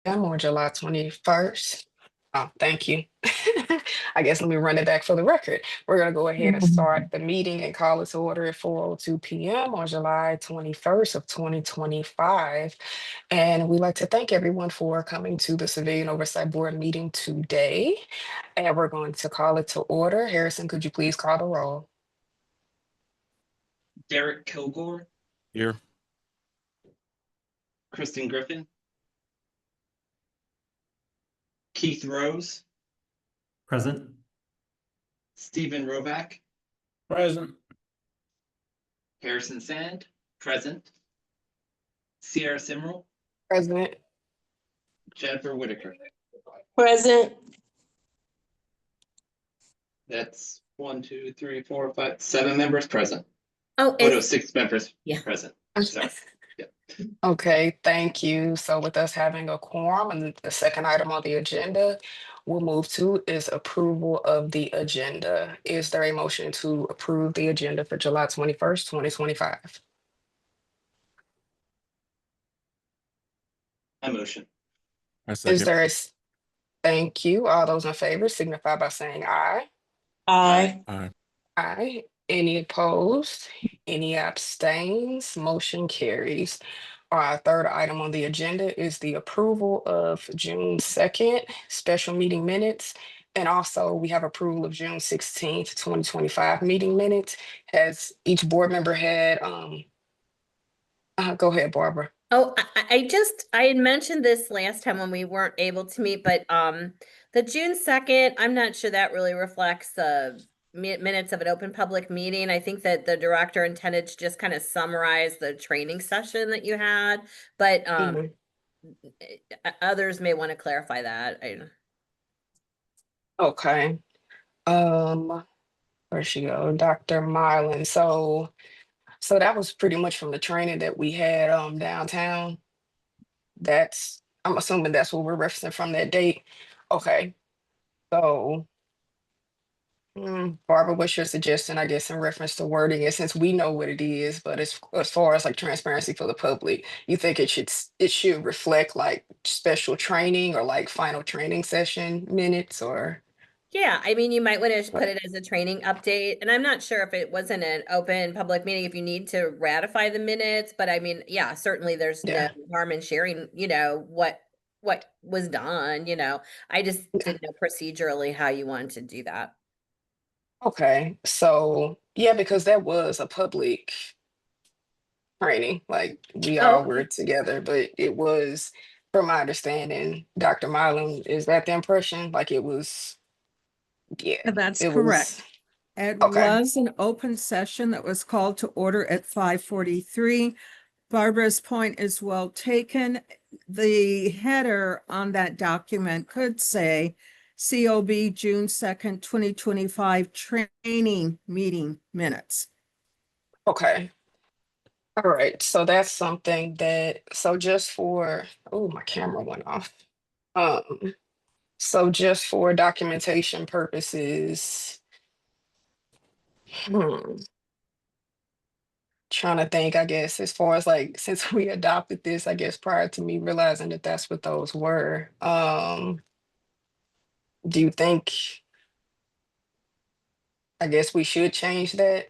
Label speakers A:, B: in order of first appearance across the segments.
A: on July 21st. Oh, thank you. I guess let me run it back for the record. We're going to go ahead and start the meeting and call it to order at 4:02 p.m. on July 21st of 2025. And we'd like to thank everyone for coming to the Civilian Oversight Board meeting today. And we're going to call it to order. Harrison, could you please call the roll?
B: Derek Kilgore,
C: Here.
B: Kristen Griffin, Keith Rose,
D: Present.
B: Stephen Roback,
C: Present.
B: Harrison Sand, present, Sierra Simrel,
A: President.
B: Jennifer Whitaker.
E: Present.
B: That's 1, 2, 3, 4, 5, 7 members present.
E: Oh,
B: Oh no, 6 members
E: Yeah.
B: present. Sorry.
A: Okay, thank you. So with us having a quorum, and the second item on the agenda we'll move to is approval of the agenda. Is there a motion to approve the agenda for July 21st, 2025?
B: I motion.
C: I
A: Is
C: second.
A: there a, thank you. All those in favor signify by saying aye.
E: Aye.
C: Aye.
A: Aye. Any opposed? Any abstains? Motion carries. Our third item on the agenda is the approval of June 2nd special meeting minutes. And also we have approval of June 16th, 2025 meeting minutes. Has each board member had, go ahead, Barbara.
E: Oh, I had mentioned this last time when we weren't able to meet, but the June 2nd, I'm not sure that really reflects the minutes of an open public meeting. I think that the director intended to just kind of summarize the training session that you had, but others may want to clarify that.
A: Okay. Where'd she go? Dr. Mylan. So that was pretty much from the training that we had downtown. I'm assuming that's what we're referencing from that date. Okay. So Barbara, what's your suggestion, I guess, in reference to wording it, since we know what it is, but as far as like transparency for the public, you think it should reflect like special training or like final training session minutes or?
E: Yeah, I mean, you might want to put it as a training update, and I'm not sure if it wasn't an open public meeting, if you need to ratify the minutes, but I mean, yeah, certainly there's no harm in sharing, what was done, I just didn't know procedurally how you wanted to do that.
A: Okay, so yeah, because that was a public training, like we all were together, but it was, from my understanding, Dr. Milam, is that the impression? Like it was, yeah.
F: That's
A: it
F: correct. It
A: Okay.
F: was an open session that was called to order at 5:43. Barbara's point is well taken. The header on that document could say COB June 2nd, 2025 training meeting minutes.
A: Okay. All right. So that's something that, so just for, oh, my camera went off. So just for documentation purposes, trying to think, I guess, as far as like, since we adopted this, I guess prior to me realizing that that's what those were, do you think, I guess we should change that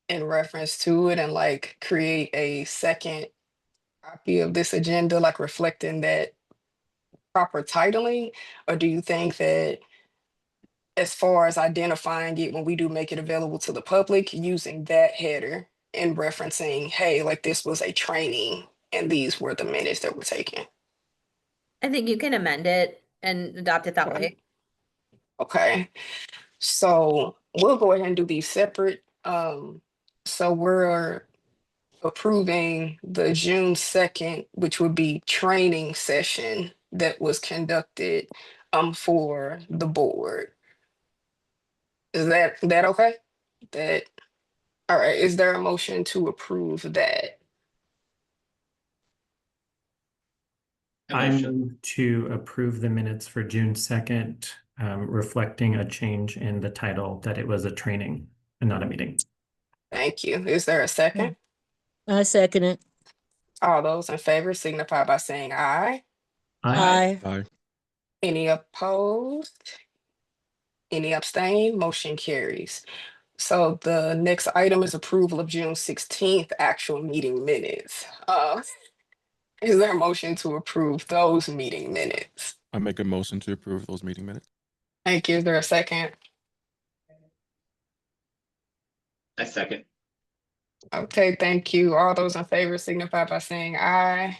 A: in reference to it and like create a second copy of this agenda, like reflecting that proper titling? Or do you think that as far as identifying it when we do make it available to the public, using that header and referencing, hey, like this was a training and these were the minutes that were taken?
E: I think you can amend it and adopt it that way.
A: Okay, so we'll go ahead and do these separate. So we're approving the June 2nd, which would be training session that was conducted for the board. Is that okay? That all right, is there a motion to approve that?
B: I
D: I
B: motion.
D: move to approve the minutes for June 2nd, reflecting a change in the title that it was a training and not a meeting.
A: Thank you. Is there a second?
G: I second it.
A: All those in favor signify by saying aye.
D: Aye.
C: Aye.
A: Any opposed? Any abstain? Motion carries. So the next item is approval of June 16th actual meeting minutes. Is there a motion to approve those meeting minutes?
C: I make a motion to approve those meeting minutes.
A: Thank you. Is there a second?
B: I second.
A: Okay, thank you. All those in favor signify by saying aye.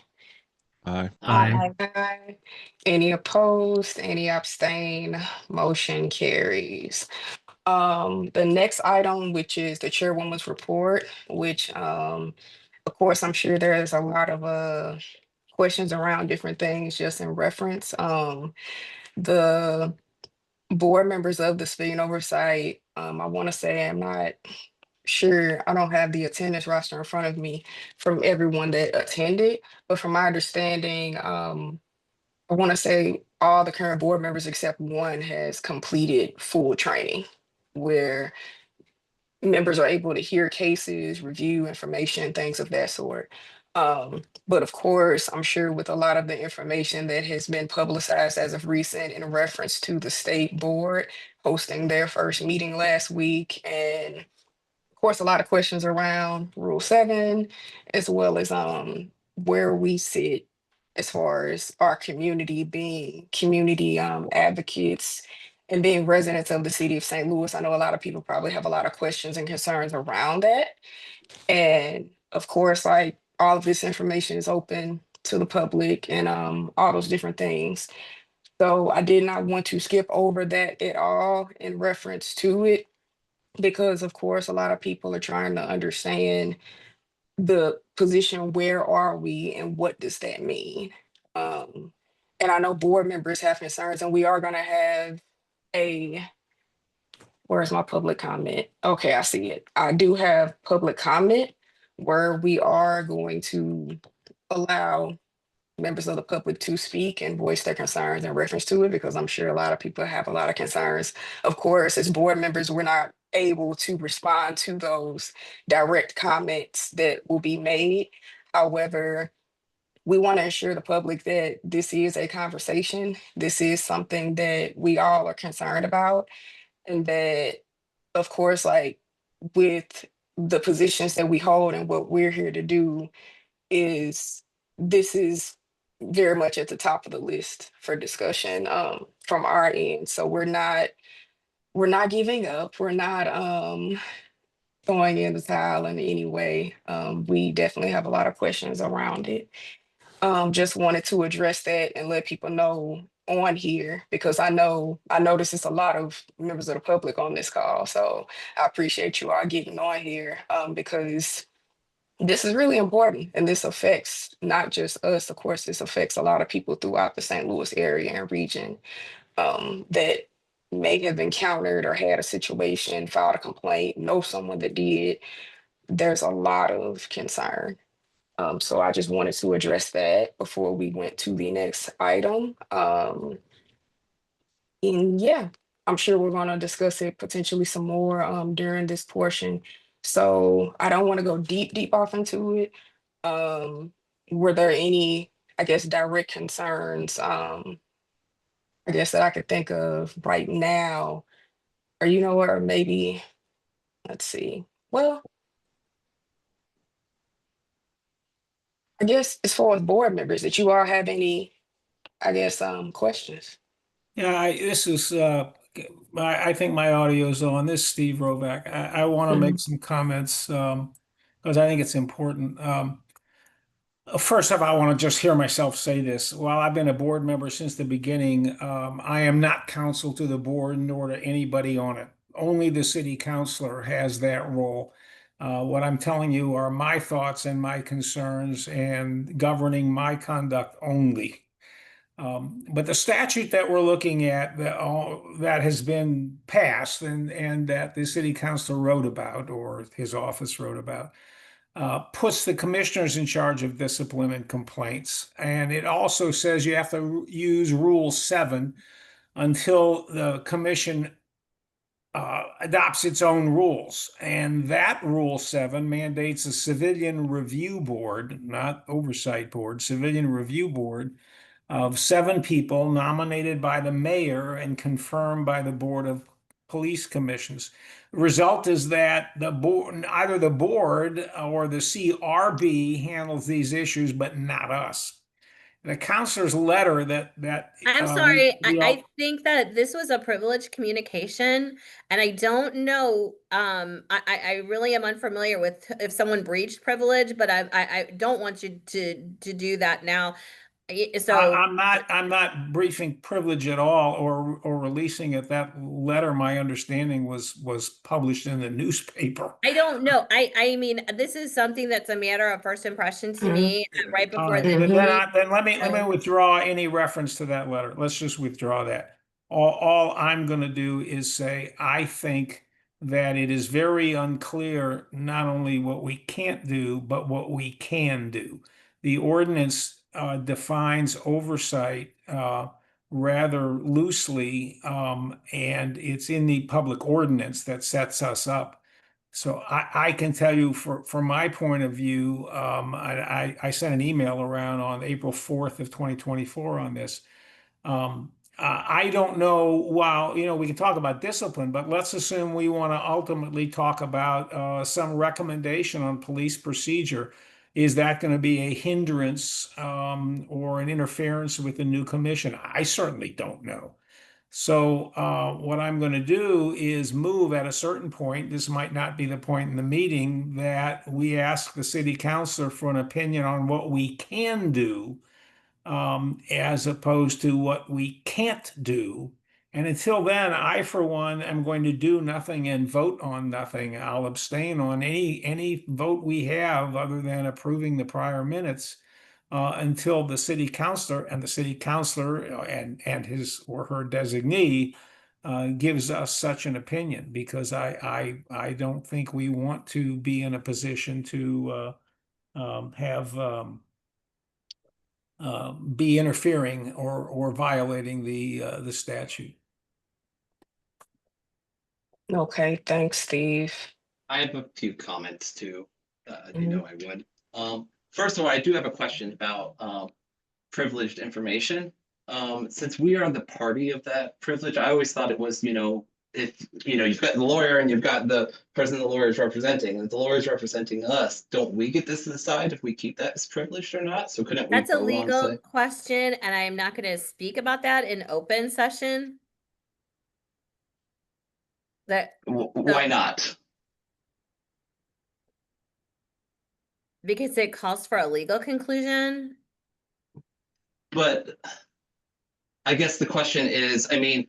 C: Aye.
D: Aye.
A: Aye. Any opposed? Any abstain? Motion carries. The next item, which is the chairwoman's report, which of course, I'm sure there's a lot of questions around different things just in reference. The board members of the civilian oversight, I want to say I'm not sure, I don't have the attendance roster in front of me from everyone that attended, but from my understanding, I want to say all the current board members except one has completed full training where members are able to hear cases, review information, things of that sort. But of course, I'm sure with a lot of the information that has been publicized as of recent in reference to the state board hosting their first meeting last week, and of course, a lot of questions around Rule 7, as well as where we sit as far as our community being community advocates and being residents of the city of St. Louis. I know a lot of people probably have a lot of questions and concerns around that. And of course, like all of this information is open to the public and all those different things. So I did not want to skip over that at all in reference to it, because of course, a lot of people are trying to understand the position, where are we and what does that mean? Um, and I know board members have concerns, and we are gonna have a, where's my public comment? Okay, I see it. I do have public comment where we are going to allow members of the public to speak and voice their concerns in reference to it, because I'm sure a lot of people have a lot of concerns. Of course, as board members, we're not able to respond to those direct comments that will be made. However, we want to assure the public that this is a conversation. This is something that we all are concerned about, and that, of course, like with the positions that we hold and what we're here to do, is this is very much at the top of the list for discussion from our end. So we're not giving up. We're not throwing in the towel in any way. We definitely have a lot of questions around it. Just wanted to address that and let people know on here, because I notice it's a lot of members of the public on this call. So I appreciate you all getting on here because this is really important, and this affects not just us. Of course, this affects a lot of people throughout the St. Louis area and region that may have encountered or had a situation, filed a complaint, know someone that did. There's a lot of concern. So I just wanted to address that before we went to the next item. And yeah, I'm sure we're going to discuss it potentially some more during this portion. So I don't want to go deep off into it. Were there any, I guess, direct concerns, I guess, that I could think of right now? Or you know what, or maybe, let's see. Well, I guess as far as board members, that you all have any, I guess, questions?
G: Yeah, this is, I think my audio is on. This is Steve Rovac. I want to make some comments, because I think it's important. First off, I want to just hear myself say this. While I've been a board member since the beginning, I am not counsel to the board nor to anybody on it. Only the city councilor has that role. What I'm telling you are my thoughts and my concerns and governing my conduct only. But the statute that we're looking at that has been passed and that the city council wrote about, or his office wrote about, puts the commissioners in charge of discipline and complaints. And it also says you have to use Rule 7 until the commission adopts its own rules. And that Rule 7 mandates a civilian review board, not oversight board, civilian review board, of 7 people nominated by the mayor and confirmed by the Board of Police Commissions. The result is that the board, either the board or the CRB handles these issues, but not us. The counselor's letter that
E: I'm
G: we,
E: sorry,
G: we
E: I
G: all,
E: think that this was a privileged communication, and I don't know, I really am unfamiliar with if someone breached privilege, but I don't want you to do that now. So,
G: I'm not briefing privilege at all or releasing it. That letter, my understanding was published in the newspaper.
E: I don't know. I mean, this is something that's a matter of first impression to
A: Mhm.
E: me right
G: All
E: before
G: right,
E: the
G: then,
E: meeting.
G: then let me
E: So-
G: withdraw any reference to that letter. Let's just withdraw that. All I'm going to do is say I think that it is very unclear not only what we can't do, but what we can do. The ordinance defines oversight rather loosely, and it's in the public ordinance that sets us up. So I can tell you from my point of view, I sent an email around on April 4th of 2024 on this. I don't know, while, we can talk about discipline, but let's assume we want to ultimately talk about some recommendation on police procedure. Is that going to be a hindrance or an interference with the new commission? I certainly don't know. So what I'm going to do is move at a certain point. This might not be the point in the meeting that we ask the city councilor for an opinion on what we can do as opposed to what we can't do. And until then, I, for one, am going to do nothing and vote on nothing. I'll abstain on any vote we have other than approving the prior minutes until the city councilor and his or her designee gives us such an opinion, because I don't think we want to be in a position to have be interfering or violating the statute.
A: Okay, thanks, Steve.
B: I have a few comments too. You
A: Mhm.
B: know I would. First of all, I do have a question about privileged information. Since we are the party of that privilege, I always thought it was, if you've got the lawyer and you've got the person the lawyer is representing, and if the lawyer is representing us, don't we get to decide if we keep that as privileged or not? So couldn't we
E: That's a
B: vote on,
E: legal
B: say,
E: question, and I'm not going to speak about that in open session. That
B: why not?
E: because it calls for a legal conclusion.
B: But I guess the question is, I mean,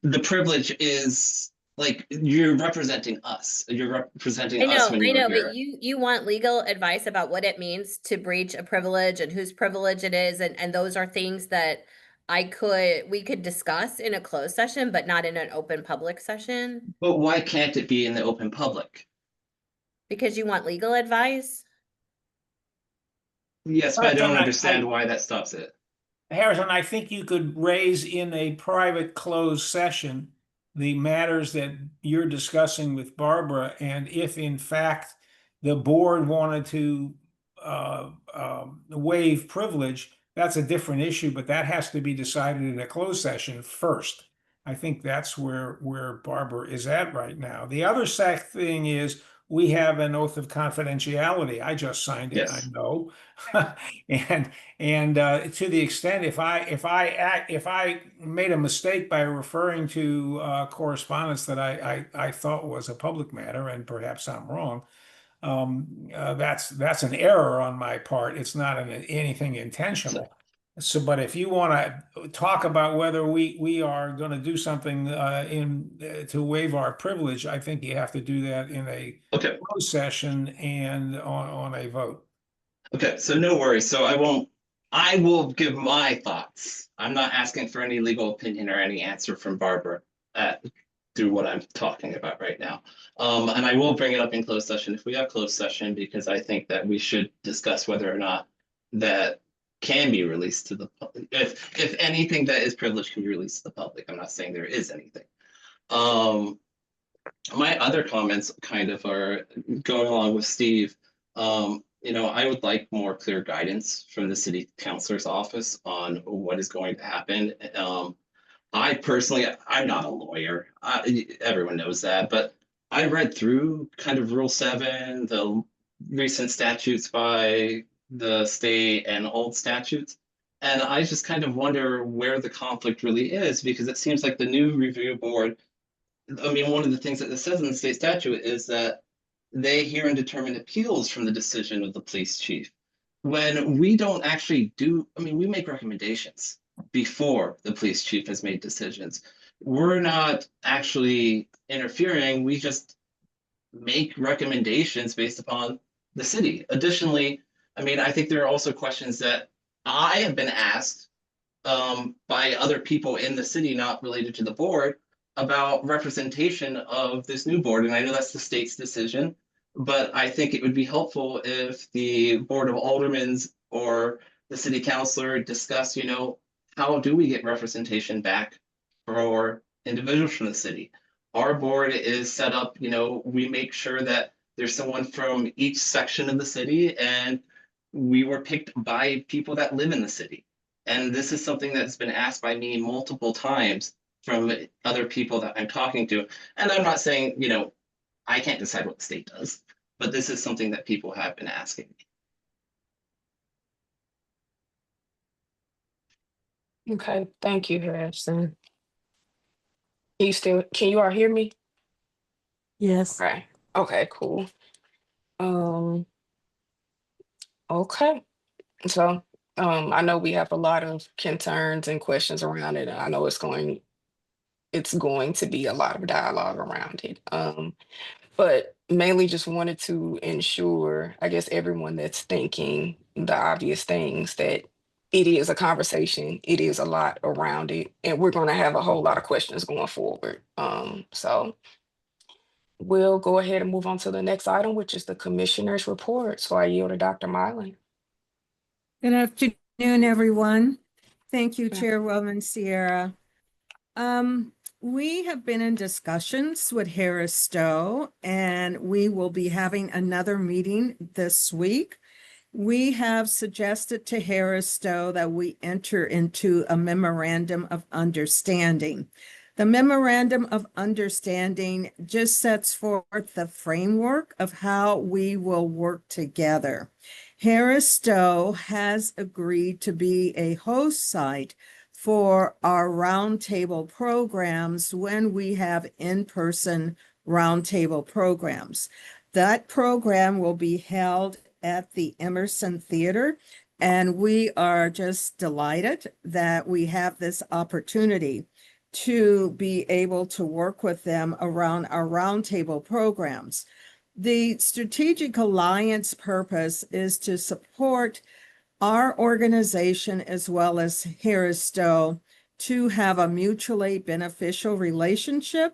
B: the privilege is like you're representing us. You're representing us when
E: I
B: you're
E: know, but
B: here.
E: you want legal advice about what it means to breach a privilege and whose privilege it is, and those are things that we could discuss in a closed session, but not in an open public session,
B: But why can't it be in the open public?
E: because you want legal advice.
B: Yes, but I don't understand why that stops it.
G: Harrison, I think you could raise in a private closed session the matters that you're discussing with Barbara, and if in fact the board wanted to waive privilege, that's a different issue, but that has to be decided in a closed session first. I think that's where Barbara is at right now. The other thing is we have an oath of confidentiality. I just signed it, I
B: Yes.
G: know. And to the extent if I made a mistake by referring to correspondence that I thought was a public matter, and perhaps I'm wrong, that's an error on my part. It's not anything intentional. So, but if you want to talk about whether we are going to do something to waive our privilege, I think you have to do that in a
B: Okay.
G: closed session and on a vote.
B: Okay, so no worries. So I will give my thoughts. I'm not asking for any legal opinion or any answer from Barbara through what I'm talking about right now. And I will bring it up in closed session if we have closed session, because I think that we should discuss whether or not that can be released to the public. If anything that is privileged can be released to the public. I'm not saying there is anything. My other comments kind of are going along with Steve. I would like more clear guidance from the city councilor's office on what is going to happen. I personally, I'm not a lawyer. Everyone knows that, but I read through kind of Rule 7, the recent statutes by the state and old statutes. And I just kind of wonder where the conflict really is, because it seems like the new review board, I mean, one of the things that it says in the state statute is that they hear and determine appeals from the decision of the police chief. When we don't actually do, I mean, we make recommendations before the police chief has made decisions. We're not actually interfering, we just make recommendations based upon the city. Additionally, I mean, I think there are also questions that I have been asked by other people in the city, not related to the board, about representation of this new board. And I know that's the state's decision, but I think it would be helpful if the Board of Aldermans or the city councilor discuss, how do we get representation back for individuals from the city? Our board is set up, we make sure that there's someone from each section of the city, and we were picked by people that live in the city. And this is something that's been asked by me multiple times from other people that I'm talking to. And I'm not saying, I can't decide what the state does, but this is something that people have been asking me.
A: Okay, thank you, Harrison. Can you all hear me?
F: Yes.
A: Okay. Okay, cool. Okay. So, I know we have a lot of concerns and questions around it. And I know it's going to be a lot of dialogue around it. But mainly just wanted to ensure, I guess, everyone that's thinking the obvious things, that it is a conversation, it is a lot around it, and we're going to have a whole lot of questions going forward. So we'll go ahead and move on to the next item, which is the commissioner's report. So I yield to Dr. Mylan.
F: Good afternoon, everyone. Thank you,
A: Yeah.
F: Chairwoman Sierra. We have been in discussions with Harris Stowe, and we will be having another meeting this week. We have suggested to Harris Stowe that we enter into a memorandum of understanding. The memorandum of understanding just sets forth the framework of how we will work together. Harris Stowe has agreed to be a host site for our roundtable programs when we have in-person roundtable programs. That program will be held at the Emerson Theater, and we are just delighted that we have this opportunity to be able to work with them around our roundtable programs. The Strategic Alliance purpose is to support our organization as well as Harris Stowe to have a mutually beneficial relationship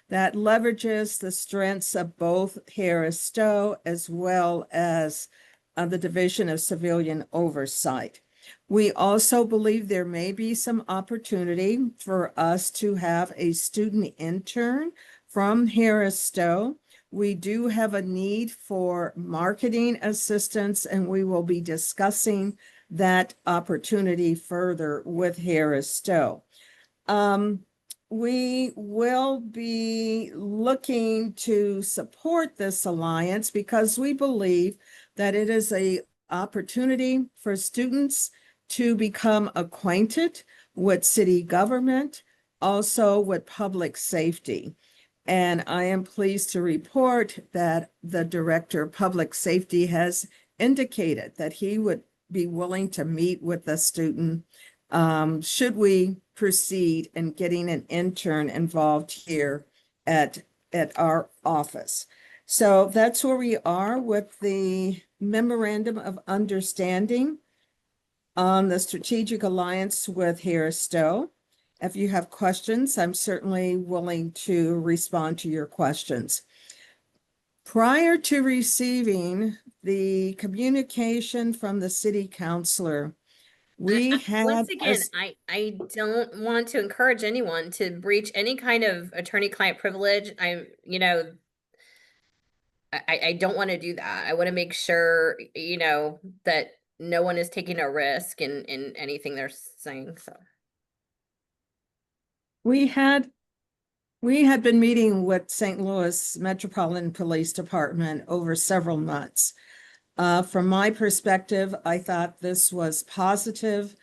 F: that leverages the strengths of both Harris Stowe as well as the Division of Civilian Oversight. We also believe there may be some opportunity for us to have a student intern from Harris Stowe. We do have a need for marketing assistance, and we will be discussing that opportunity further with Harris Stowe. We will be looking to support this alliance because we believe that it is an opportunity for students to become acquainted with city government, also with public safety. And I am pleased to report that the Director of Public Safety has indicated that he would be willing to meet with the student should we proceed in getting an intern involved here at our office. So that's where we are with the memorandum of understanding on the strategic alliance with Harris Stowe. If you have questions, I'm certainly willing to respond to your questions. Prior to receiving the communication from the city councilor, we had
E: once again, I don't want to encourage anyone to breach any kind of attorney-client privilege. I don't want to do that. I want to make sure, that no one is taking a risk in anything they're saying, so.
F: We had been meeting with St. Louis Metropolitan Police Department over several months. From my perspective, I thought this was positive,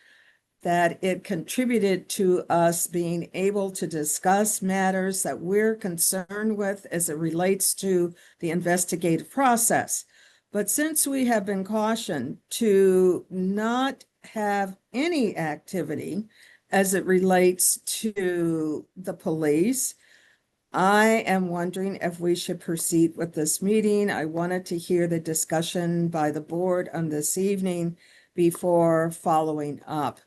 F: that it contributed to us being able to discuss matters that we're concerned with as it relates to the investigative process. But since we have been cautioned to not have any activity as it relates to the police, I am wondering if we should proceed with this meeting. I wanted to hear the discussion by the board on this evening before following up.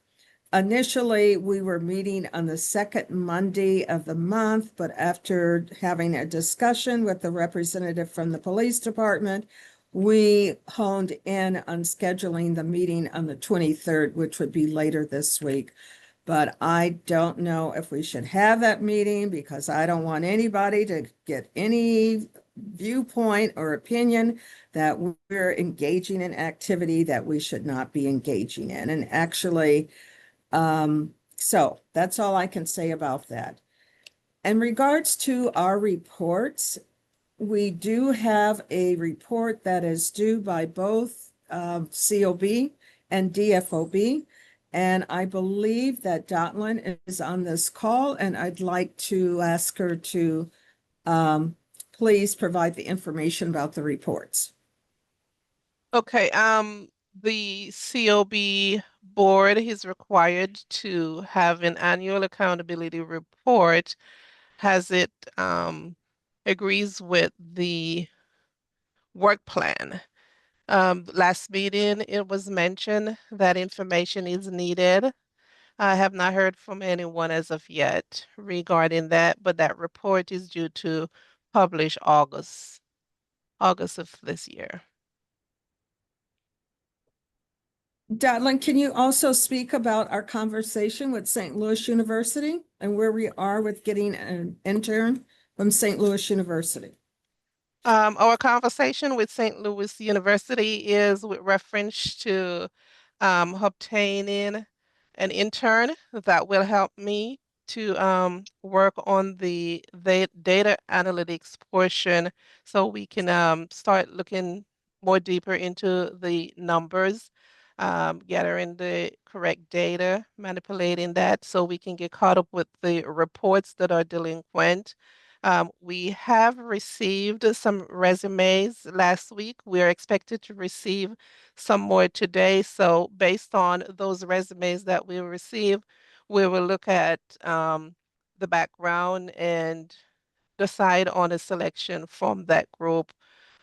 F: Initially, we were meeting on the second Monday of the month, but after having a discussion with the representative from the police department, we honed in on scheduling the meeting on the 23rd, which would be later this week. But I don't know if we should have that meeting because I don't want anybody to get any viewpoint or opinion that we're engaging in activity that we should not be engaging in. And actually, so that's all I can say about that. In regards to our reports, we do have a report that is due by both COB and DFOB. And I believe that Dotlin is on this call, and I'd like to ask her to please provide the information about the reports.
H: Okay, the COB board is required to have an annual accountability report. Has it agrees with the work plan. Last meeting, it was mentioned that information is needed. I have not heard from anyone as of yet regarding that, but that report is due to publish August of this year.
F: Dotlin, can you also speak about our conversation with St. Louis University and where we are with getting an intern from St. Louis University?
H: Our conversation with St. Louis University is with reference to obtaining an intern that will help me to work on the data analytics portion so we can start looking more deeper into the numbers, gathering the correct data, manipulating that so we can get caught up with the reports that are delinquent. We have received some resumes last week. We're expected to receive some more today. So based on those resumes that we receive, we will look at the background and decide on a selection from that group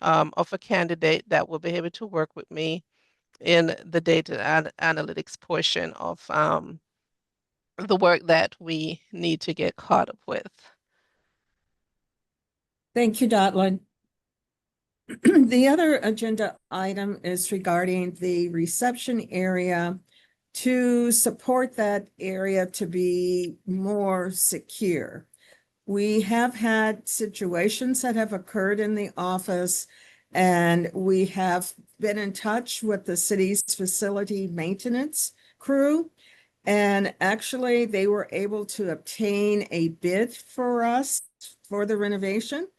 H: of a candidate that will be able to work with me in the data analytics portion of the work that we need to get caught up with.
F: Thank you, Dotlin. The other agenda item is regarding the reception area to support that area to be more secure. We have had situations that have occurred in the office, and we have been in touch with the city's facility maintenance crew. And actually, they were able to obtain a bid for us for the renovation.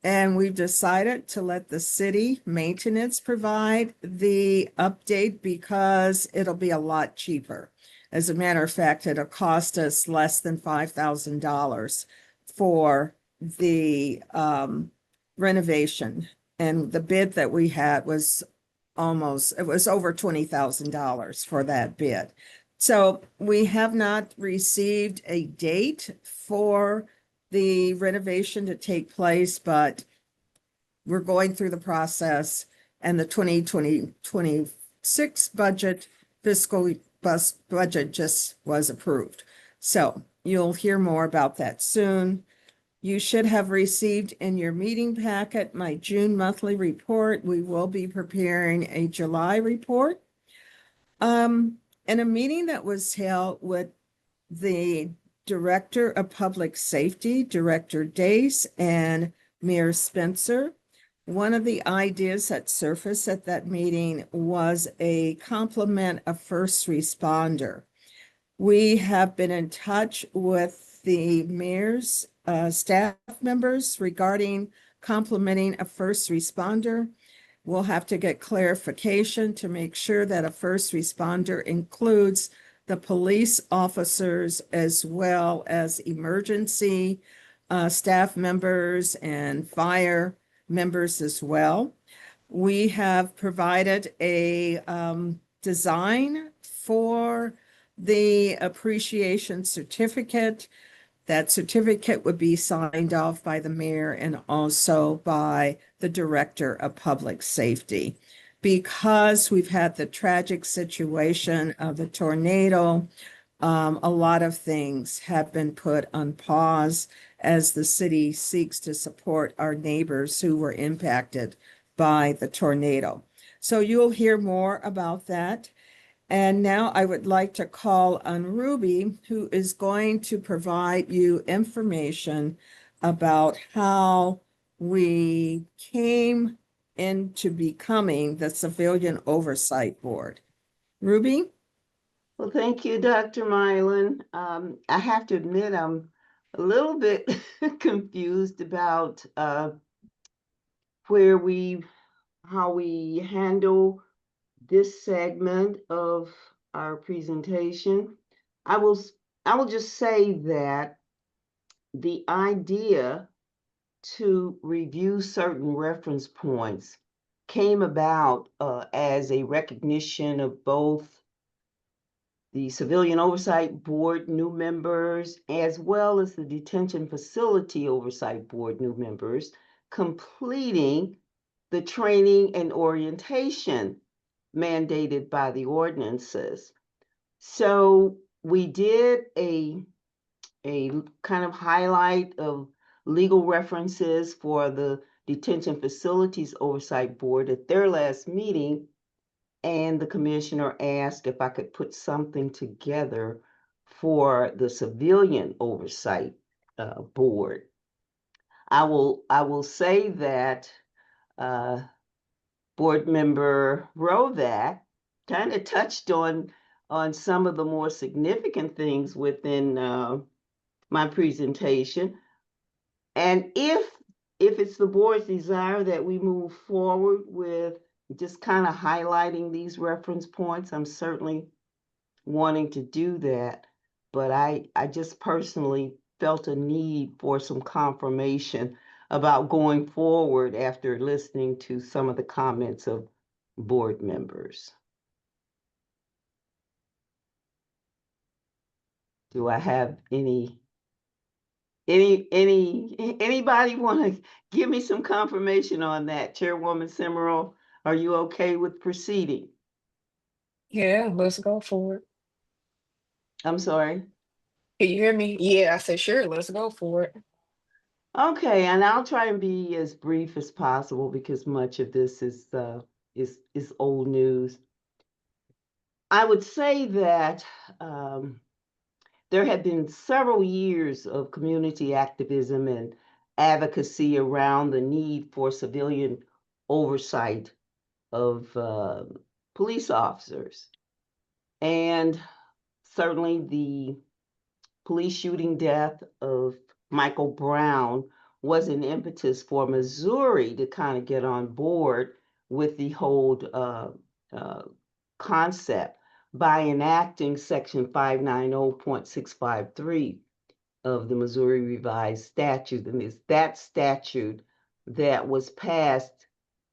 F: And we've decided to let the city maintenance provide the update because it'll be a lot cheaper. As a matter of fact, it'll cost us less than $5,000 for the renovation. And the bid that we had was it was over $20,000 for that bid. So we have not received a date for the renovation to take place, but we're going through the process, and the 2026 budget fiscal budget just was approved. So you'll hear more about that soon. You should have received in your meeting packet my June monthly report. We will be preparing a July report. In a meeting that was held with the Director of Public Safety, Director Dace, and Mayor Spencer, One of the ideas that surfaced at that meeting was a complement of first responder. We have been in touch with the mayor's staff members regarding complementing a first responder. We'll have to get clarification to make sure that a first responder includes the police officers as well as emergency staff members and fire members as well. We have provided a design for the appreciation certificate. That certificate would be signed off by the mayor and also by the director of public safety. Because we've had the tragic situation of the tornado, a lot of things have been put on pause as the city seeks to support our neighbors who were impacted by the tornado. So you'll hear more about that. And now I would like to call on Ruby, who is going to provide you information about how we came into becoming the Civilian Oversight Board. Ruby?
I: Well, thank you, Dr. Mylan. I have to admit, I'm a little bit confused about how we handle this segment of our presentation. I will just say that the idea to review certain reference points came about as a recognition of both the Civilian Oversight Board new members, as well as the Detention Facility Oversight Board new members, completing the training and orientation mandated by the ordinances. So we did a kind of highlight of legal references for the Detention Facilities Oversight Board at their last meeting, and the commissioner asked if I could put something together for the Civilian Oversight Board. I will say that Board Member Rovak kind of touched on some of the more significant things within my presentation. And if it's the board's desire that we move forward with just kind of highlighting these reference points, I'm certainly wanting to do that. But I just personally felt a need for some confirmation about going forward after listening to some of the comments of board members. Do I have anybody want to give me some confirmation on that? Chairwoman Simmerl, are you okay with proceeding?
A: Yeah, let's go for it.
I: I'm sorry.
A: Can you hear me? Yeah, I said, sure, let's go for it.
I: Okay, and I'll try and be as brief as possible because much of this is old news. I would say that there have been several years of community activism and advocacy around the need for civilian oversight of police officers. And certainly the police shooting death of Michael Brown was an impetus for Missouri to kind of get on board with the whole concept by enacting Section 590.653 of the Missouri Revised Statute. And it's that statute that was passed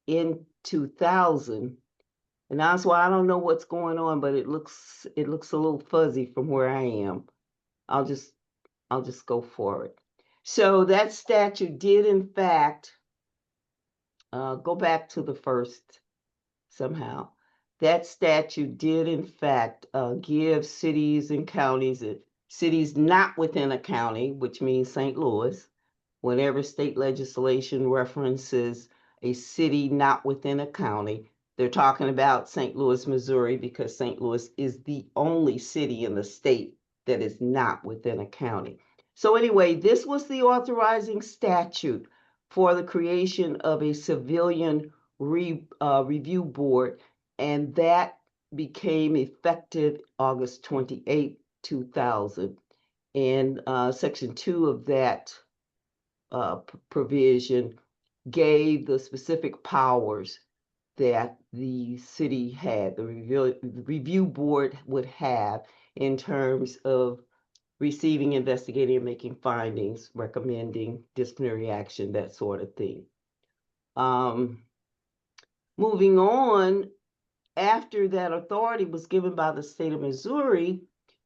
I: in 2000. And that's why I don't know what's going on, but it looks a little fuzzy from where I am. I'll just go for it. So that statute did in fact go back to the first somehow. That statute did in fact give cities and counties, cities not within a county, which means St. Louis, whenever state legislation references a city not within a county, they're talking about St. Louis, Missouri, because St. Louis is the only city in the state that is not within a county. So anyway, this was the authorizing statute for the creation of a civilian review board, and that became effective August 28, 2000. And Section 2 of that provision gave the specific powers that the city had, the review board would have in terms of receiving, investigating, and making findings, recommending disciplinary action, that sort of thing. Moving on, after that authority was given by the state of Missouri,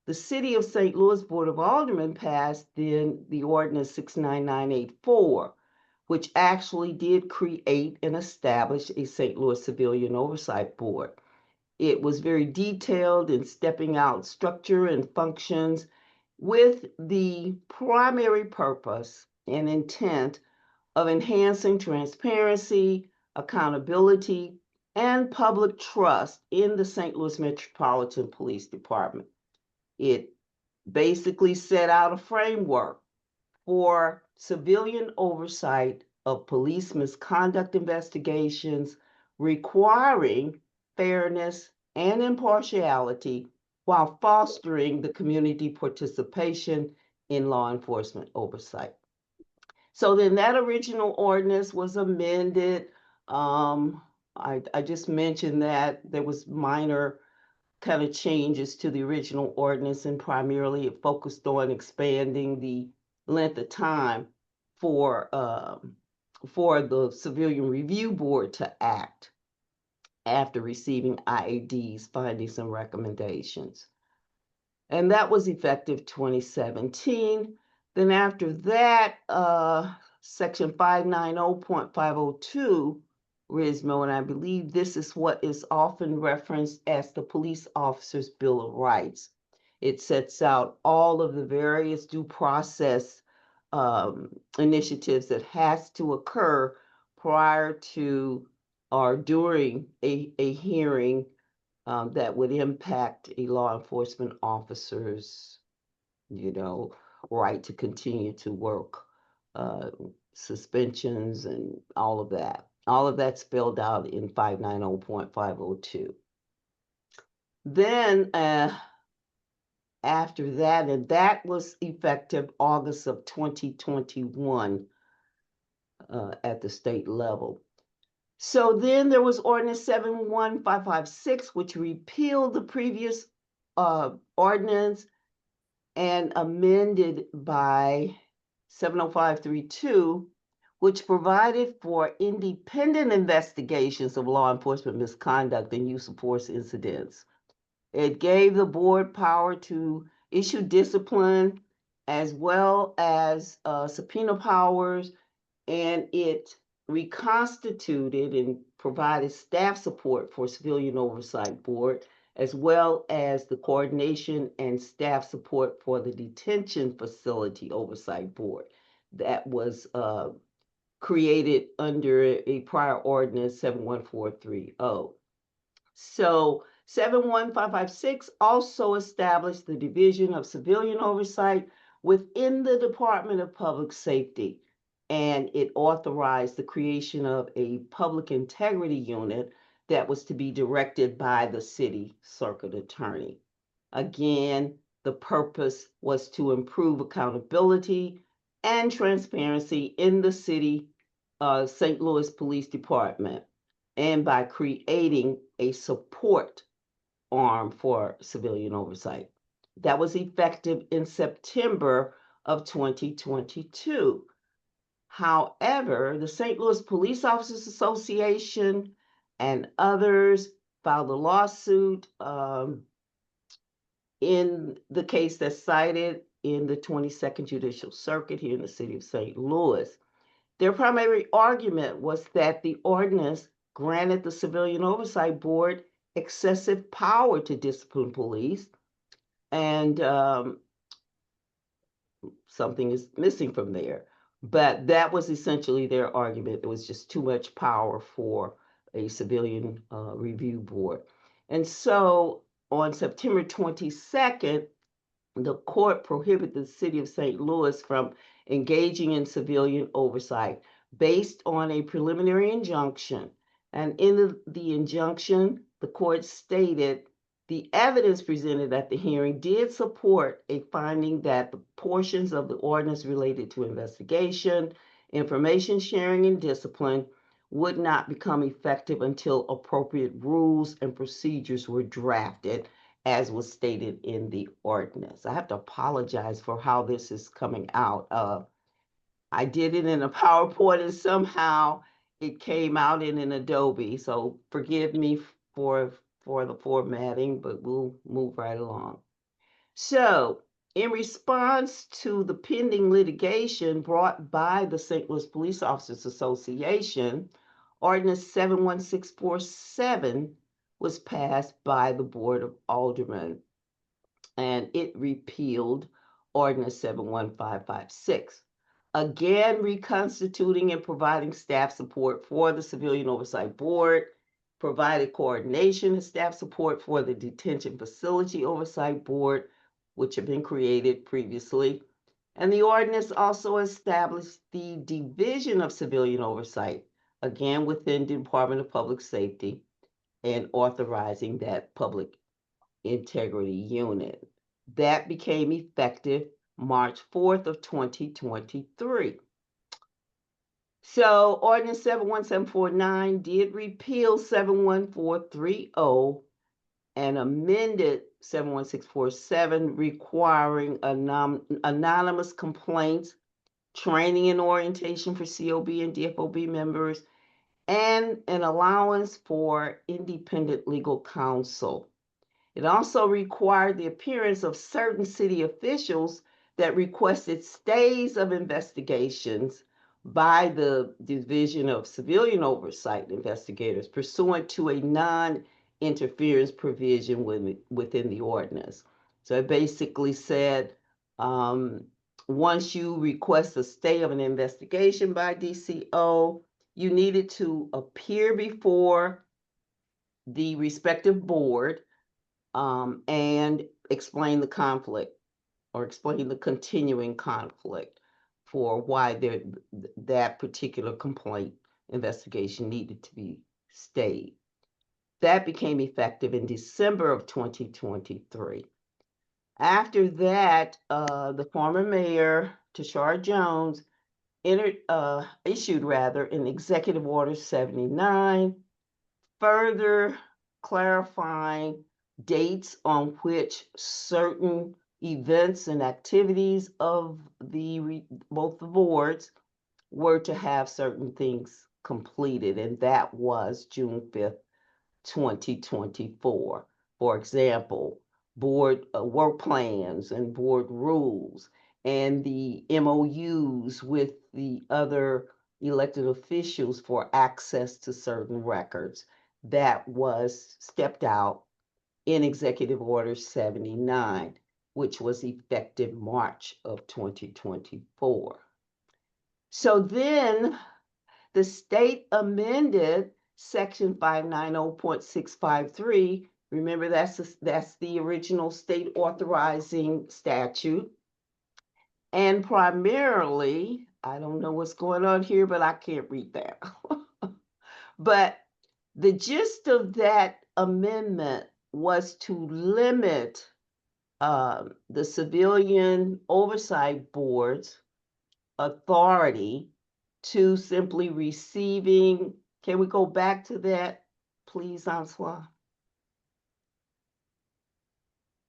I: the City of St. Louis Board of Aldermen passed then the ordinance 69984, which actually did create and establish a St. Louis Civilian Oversight Board. It was very detailed in stepping out structure and functions with the primary purpose and intent of enhancing transparency, accountability, and public trust in the St. Louis Metropolitan Police Department. It basically set out a framework for civilian oversight of police misconduct investigations, requiring fairness and impartiality while fostering the community participation in law enforcement oversight. So then that original ordinance was amended. I just mentioned that there was minor kind of changes to the original ordinance, and primarily it focused on expanding the length of time for the Civilian Review Board to act after receiving IAD's findings and recommendations. And that was effective 2017. Then after that, Section 590.502 RISMO, and I believe this is what is often referenced as the Police Officers' Bill of Rights. It sets out all of the various due process initiatives that has to occur prior to or during a hearing that would impact a law enforcement officer's, right to continue to work, suspensions and all of that. All of that spelled out in 590.502. Then after that, and that was effective August of 2021 at the state level. So then there was Ordinance 71556, which repealed the previous ordinance and amended by 70532, which provided for independent investigations of law enforcement misconduct and use of force incidents. It gave the board power to issue discipline as well as subpoena powers, and it reconstituted and provided staff support for Civilian Oversight Board, as well as the coordination and staff support for the Detention Facility Oversight Board that was created under a prior ordinance 71430. So 71556 also established the Division of Civilian Oversight within the Department of Public Safety, and it authorized the creation of a public integrity unit that was to be directed by the city circuit attorney. Again, the purpose was to improve accountability and transparency in the city St. Louis Police Department, and by creating a support arm for civilian oversight. That was effective in September of 2022. However, the St. Louis Police Officers Association and others filed a lawsuit in the case that's cited in the 22nd Judicial Circuit here in the city of St. Louis. Their primary argument was that the ordinance granted the Civilian Oversight Board excessive power to discipline police, and something is missing from there. But that was essentially their argument. It was just too much power for a civilian review board. And so on September 22nd, the court prohibited the city of St. Louis from engaging in civilian oversight based on a preliminary injunction. And in the injunction, the court stated the evidence presented at the hearing did support a finding that the portions of the ordinance related to investigation, information sharing, and discipline would not become effective until appropriate rules and procedures were drafted, as was stated in the ordinance. I have to apologize for how this is coming out. I did it in a PowerPoint and somehow it came out in an Adobe. So forgive me for the formatting, but we'll move right along. So in response to the pending litigation brought by the St. Louis Police Officers Association, Ordinance 71647 was passed by the Board of Aldermen, and it repealed Ordinance 71556. Again, reconstituting and providing staff support for the Civilian Oversight Board, provided coordination and staff support for the Detention Facility Oversight Board, which had been created previously. And the ordinance also established the Division of Civilian Oversight, again within the Department of Public Safety, and authorizing that public integrity unit. That became effective March 4th of 2023. So Ordinance 71749 did repeal 71430 and amended 71647, requiring anonymous complaints, training and orientation for COB and DFOB members, and an allowance for independent legal counsel. It also required the appearance of certain city officials that requested stays of investigations by the Division of Civilian Oversight investigators pursuant to a non-interference provision within the ordinance. So it basically said, once you request a stay of an investigation by DCO, you needed to appear before the respective board and explain the conflict or explain the continuing conflict for why that particular complaint investigation needed to be stayed. That became effective in December of 2023. After that, the former mayor, Tashara Jones, issued an Executive Order 79, further clarifying dates on which certain events and activities of both the boards were to have certain things completed, and that was June 5th, 2024. For example, board work plans and board rules and the MOUs with the other elected officials for access to certain records. That was stepped out in Executive Order 79, which was effective March of 2024. So then the state amended Section 590.653. Remember, that's the original state authorizing statute. And primarily, I don't know what's going on here, but I can't read that. But the gist of that amendment was to limit the Civilian Oversight Board's authority to simply receiving. Can we go back to that, please, Answa?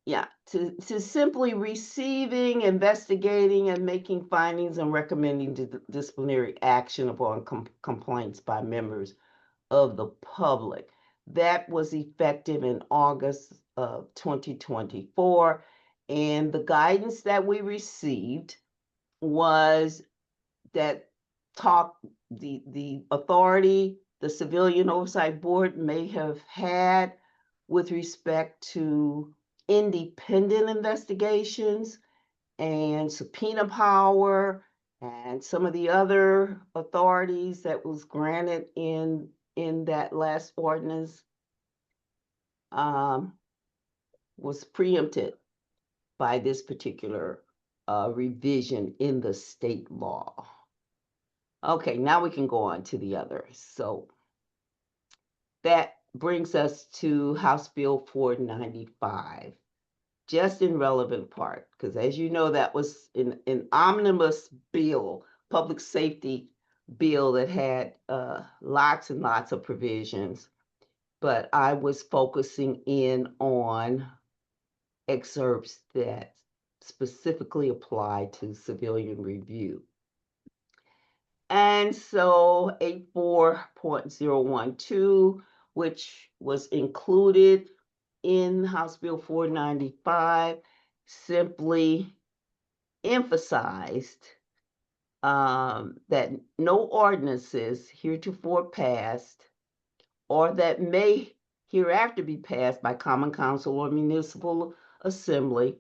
I: Yeah, to simply receiving, investigating, and making findings and recommending disciplinary action upon complaints by members of the public. That was effective in August of 2024. And the guidance that we received was that the authority the Civilian Oversight Board may have had with respect to independent investigations and subpoena power and some of the other authorities that was granted in that last ordinance was preempted by this particular revision in the state law. Okay, now we can go on to the others. So that brings us to House Bill 495, just in relevant part, because as you know, that was an omnibus bill, public safety bill that had lots and lots of provisions, but I was focusing in on excerpts that specifically apply to civilian review. And so 84.012, which was included in House Bill 495, simply emphasized that no ordinances heretofore passed or that may hereafter be passed by common council or municipal assembly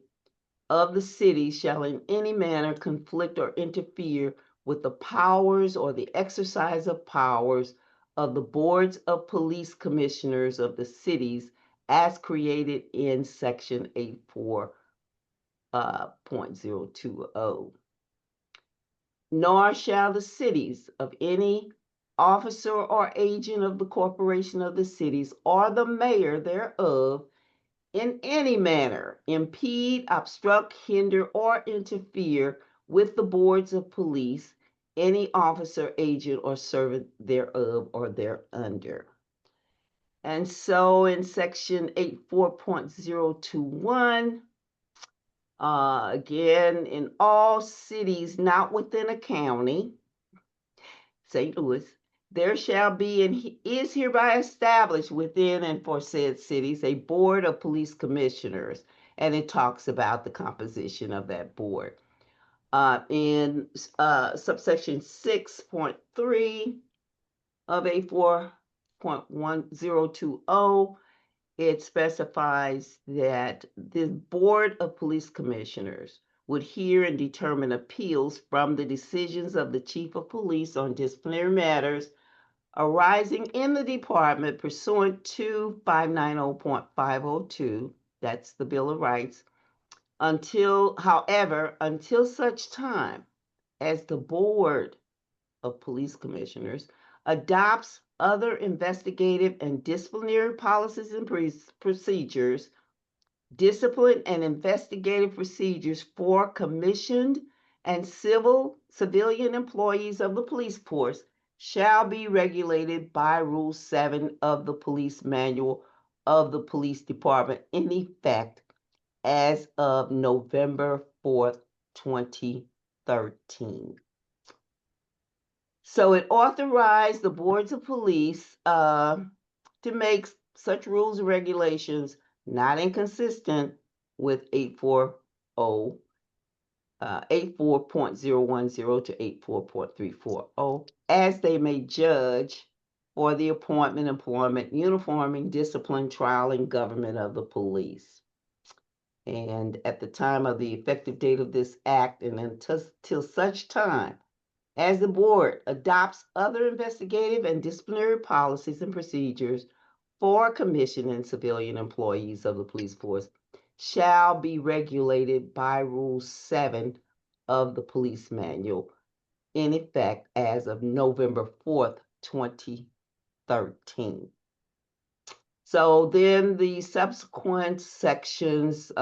I: of the city shall in any manner conflict or interfere with the powers or the exercise of powers of the boards of police commissioners of the cities as created in section 84.020. Nor shall the cities of any officer or agent of the corporation of the cities or the mayor thereof in any manner impede, obstruct, hinder, or interfere with the boards of police, any officer, agent, or servant thereof or thereunder. And so in section 84.021, again, in all cities not within a county, St. Louis, there shall be and is hereby established within and for said cities a board of police commissioners, and it talks about the composition of that board. In subsection 6.3 of A4.1020, it specifies that the board of police commissioners would hear and determine appeals from the decisions of the chief of police on disciplinary matters arising in the department pursuant to 590.502, that's the Bill of Rights, until such time as the Board of Police Commissioners adopts other investigative and disciplinary policies and procedures, discipline and investigative procedures for commissioned and civilian employees of the police force shall be regulated by Rule 7 of the Police Manual of the Police Department in effect as of November 4th, 2013. So it authorized the boards of police to make such rules and regulations not inconsistent with 84.010 to 84.340, as they may judge for the appointment, employment, uniforming, discipline, trial, and government of the police. And at the time of the effective date of this act, and until such time as the board adopts other investigative and disciplinary policies and procedures for commissioned and civilian employees of the police force, shall be regulated by Rule 7 of the Police Manual in effect as of November 4th, 2013. So then the subsequent sections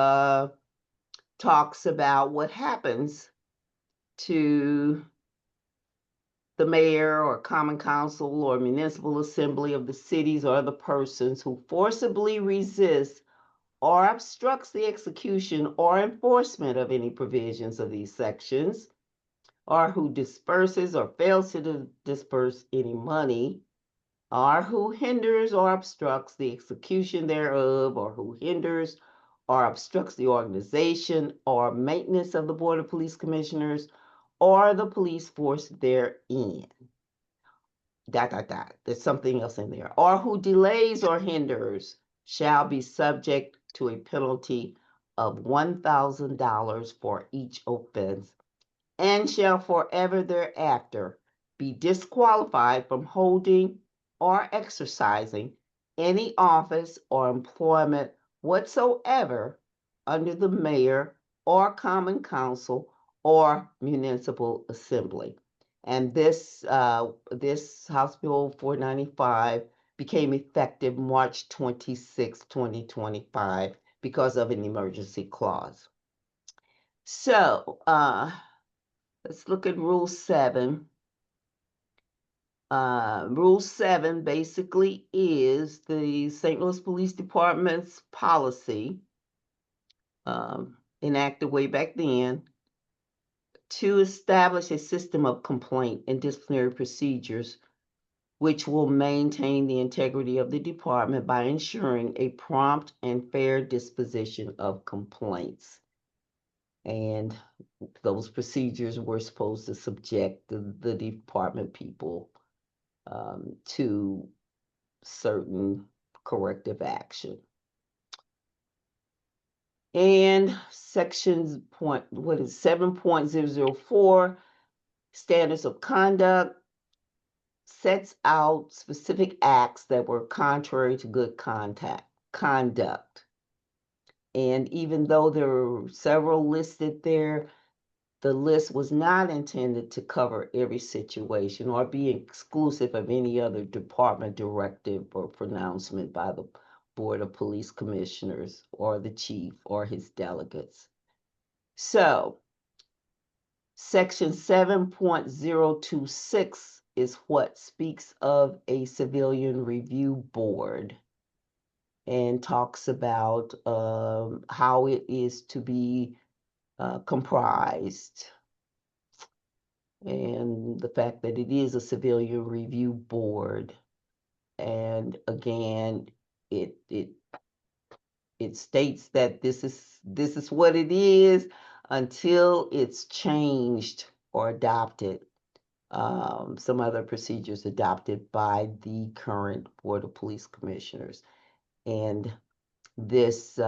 I: talks about what happens to the mayor or common council or municipal assembly of the cities or other persons who forcibly resist or obstructs the execution or enforcement of any provisions of these sections, or who disperses or fails to disperse any money, or who hinders or obstructs the execution thereof, or who hinders or obstructs the organization or maintenance of the Board of Police Commissioners or the police force therein. There's something else in there. Or who delays or hinders shall be subject to a penalty of $1,000 for each offense and shall forever thereafter be disqualified from holding or exercising any office or employment whatsoever under the mayor or common council or municipal assembly. And this House Bill 495 became effective March 26, 2025 because of an emergency clause. So let's look at Rule 7. Rule 7 basically is the St. Louis Police Department's policy enacted way back then to establish a system of complaint and disciplinary procedures which will maintain the integrity of the department by ensuring a prompt and fair disposition of complaints. And those procedures were supposed to subject the department people to certain corrective action. And sections 7.004, standards of conduct, sets out specific acts that were contrary to good conduct. And even though there were several listed there, the list was not intended to cover every situation or be exclusive of any other department directive or pronouncement by the Board of Police Commissioners or the chief or his delegates. So, Section 7.026 is what speaks of a civilian review board and talks about how it is to be comprised, and the fact that it is a civilian review board. And again, it states that this is what it is until it's changed or adopted. Some other procedures adopted by the current Board of Police Commissioners. And this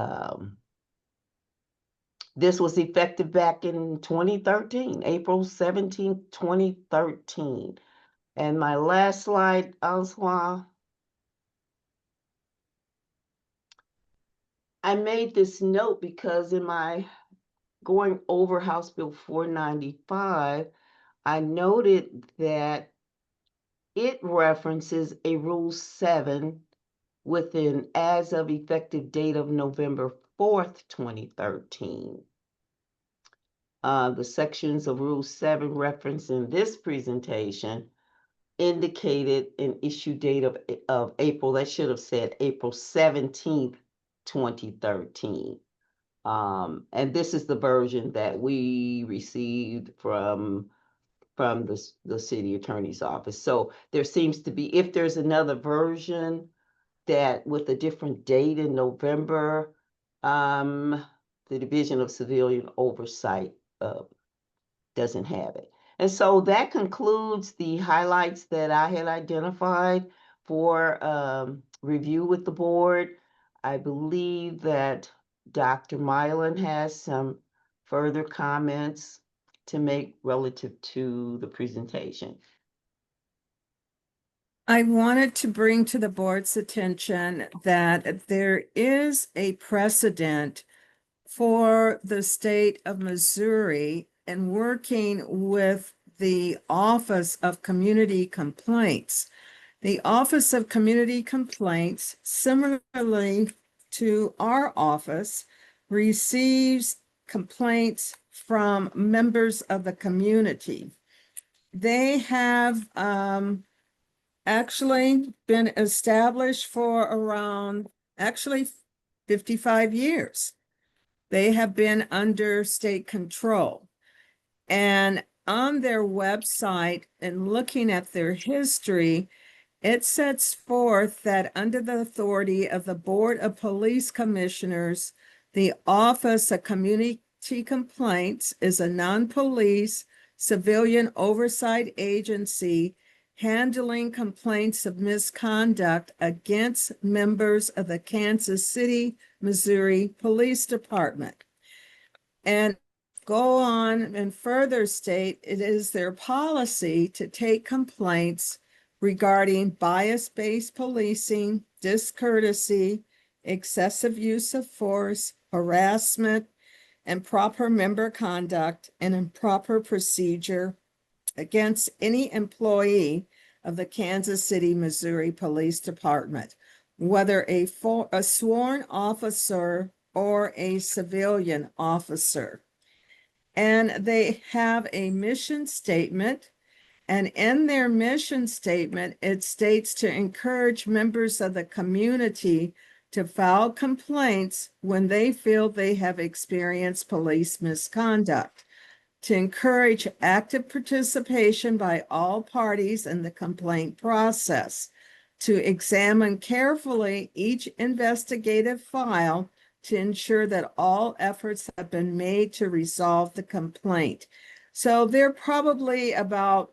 I: this was effective back in 2013, April 17, 2013. And my last slide, Oswald. I made this note because in my going over House Bill 495, I noted that it references a Rule 7 with an as of effective date of November 4th, 2013. The sections of Rule 7 referenced in this presentation indicated an issue date of April, that should have said April 17th, 2013. And this is the version that we received from the city attorney's office. So there seems to be, if there's another version that with a different date in November, the Division of Civilian Oversight doesn't have it. And so that concludes the highlights that I had identified for review with the board. I believe that Dr. Mylan has some further comments to make relative to the presentation.
F: I wanted to bring to the board's attention that there is a precedent for the state of Missouri and working with the Office of Community Complaints. The Office of Community Complaints, similarly to our office, receives complaints from members of the community. They have actually been established for around 55 years. They have been under state control. And on their website and looking at their history, it sets forth that under the authority of the Board of Police Commissioners, the Office of Community Complaints is a non-police civilian oversight agency handling complaints of misconduct against members of the Kansas City, Missouri Police Department. And go on and further state it is their policy to take complaints regarding bias-based policing, discourtesy, excessive use of force, harassment, improper member conduct, and improper procedure against any employee of the Kansas City, Missouri Police Department, whether a sworn officer or a civilian officer. And they have a mission statement. And in their mission statement, it states to encourage members of the community to file complaints when they feel they have experienced police misconduct, to encourage active participation by all parties in the complaint process, to examine carefully each investigative file to ensure that all efforts have been made to resolve the complaint. So there are probably about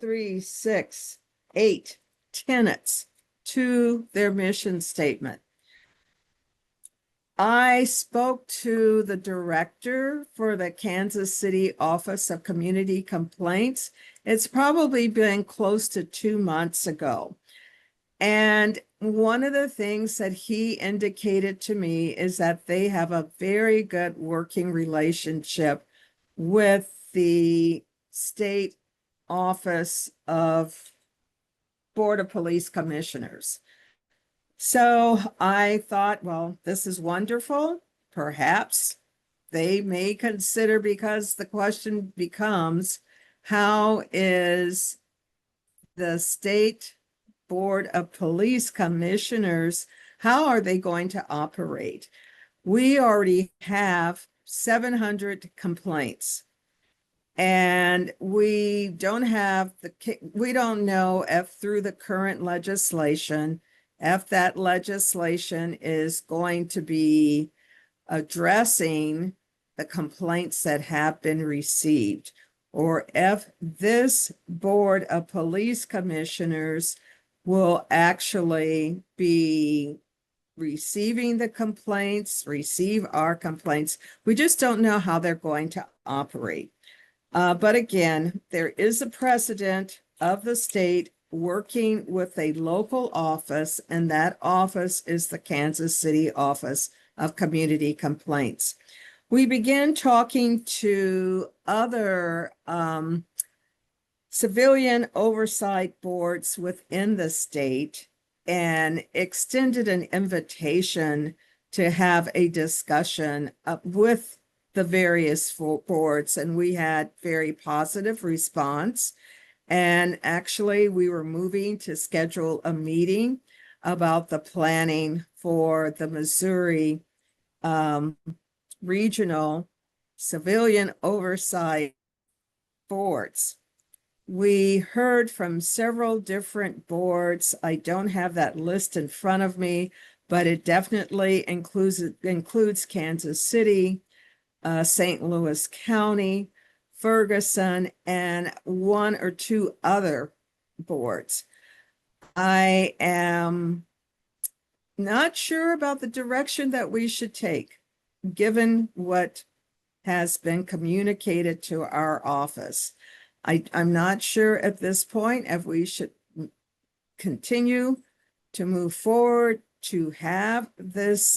F: 3, 6, 8 tenets to their mission statement. I spoke to the director for the Kansas City Office of Community Complaints. It's probably been close to 2 months ago. And one of the things that he indicated to me is that they have a very good working relationship with the state office of Board of Police Commissioners. So I thought, well, this is wonderful. Perhaps they may consider, because the question becomes, how is the state Board of Police Commissioners, how are they going to operate? We already have 700 complaints. And we don't know if through the current legislation, if that legislation is going to be addressing the complaints that have been received, or if this Board of Police Commissioners will actually be receiving the complaints, receive our complaints. We just don't know how they're going to operate. But again, there is a precedent of the state working with a local office, and that office is the Kansas City Office of Community Complaints. We began talking to other civilian oversight boards within the state and extended an invitation to have a discussion with the various boards, and we had very positive response. And actually, we were moving to schedule a meeting about the planning for the Missouri regional civilian oversight boards. We heard from several different boards. I don't have that list in front of me, but it definitely includes Kansas City, St. Louis County, Ferguson, and 1 or 2 other boards. I am not sure about the direction that we should take, given what has been communicated to our office. I'm not sure at this point if we should continue to move forward to have this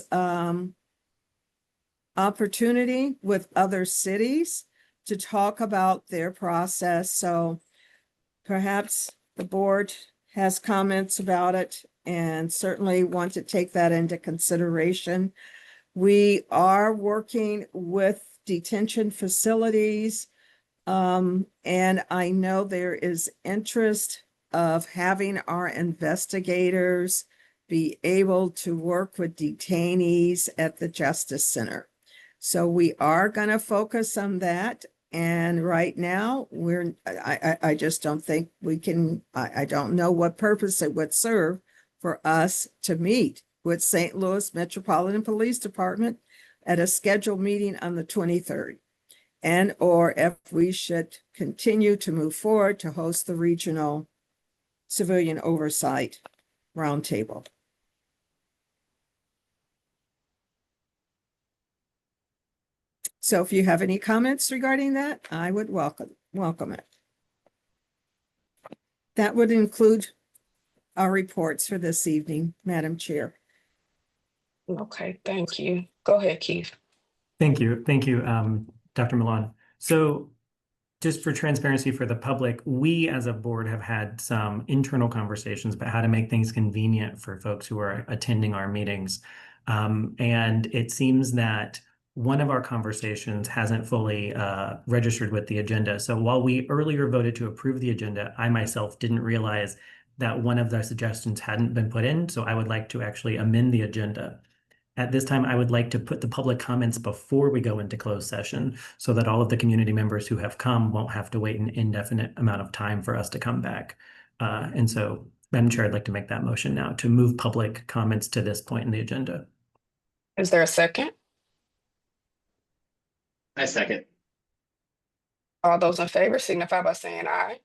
F: opportunity with other cities to talk about their process. So perhaps the board has comments about it and certainly want to take that into consideration. We are working with detention facilities, and I know there is interest of having our investigators be able to work with detainees at the Justice Center. So we are going to focus on that. And right now, I just don't think we can, I don't know what purpose it would serve for us to meet with St. Louis Metropolitan Police Department at a scheduled meeting on the 23rd. And or if we should continue to move forward to host the regional civilian oversight roundtable. So if you have any comments regarding that, I would welcome it. That would include our reports for this evening, Madam Chair.
A: Okay, thank you. Go ahead, Keith.
D: Thank you, Dr. Milan. So just for transparency for the public, we as a board have had some internal conversations about how to make things convenient for folks who are attending our meetings. And it seems that one of our conversations hasn't fully registered with the agenda. So while we earlier voted to approve the agenda, I myself didn't realize that one of the suggestions hadn't been put in. So I would like to actually amend the agenda. At this time, I would like to put the public comments before we go into closed session so that all of the community members who have come won't have to wait an indefinite amount of time for us to come back. And so, Madam Chair, I'd like to make that motion now to move public comments to this point in the agenda.
A: Is there a second?
B: I second.
A: All those in favor signify by saying aye.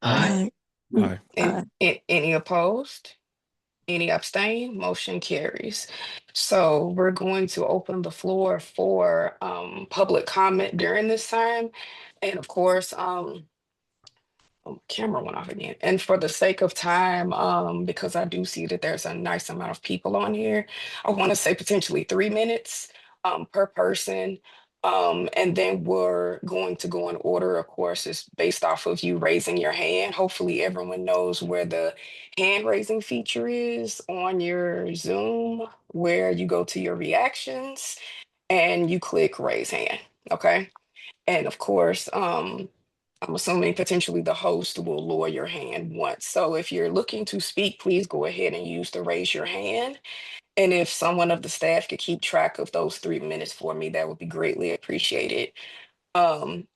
B: Aye.
C: Aye.
A: Any opposed? Any abstain? Motion carries. So we're going to open the floor for public comment during this time. And of course, camera went off again. And for the sake of time, because I do see that there's a nice amount of people on here, I want to say potentially 3 minutes per person. And then we're going to go in order. Of course, it's based off of you raising your hand. Hopefully everyone knows where the hand raising feature is on your Zoom, where you go to your reactions and you click raise hand. Okay. And of course, I'm assuming potentially the host will lower your hand once. So if you're looking to speak, please go ahead and use the raise your hand. And if someone of the staff could keep track of those 3 minutes for me, that would be greatly appreciated. And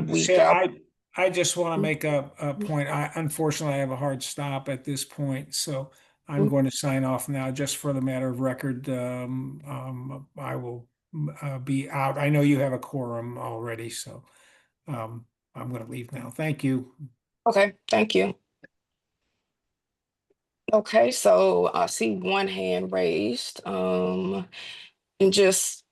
A: we've
G: Sarah,
A: got,
G: I just want to make a point. Unfortunately, I have a hard stop at this point, so I'm going to sign off now just for the matter of record. I will be out. I know you have a quorum already, so I'm going to leave now. Thank you.
A: okay, thank you. Okay, so I see one hand raised. And just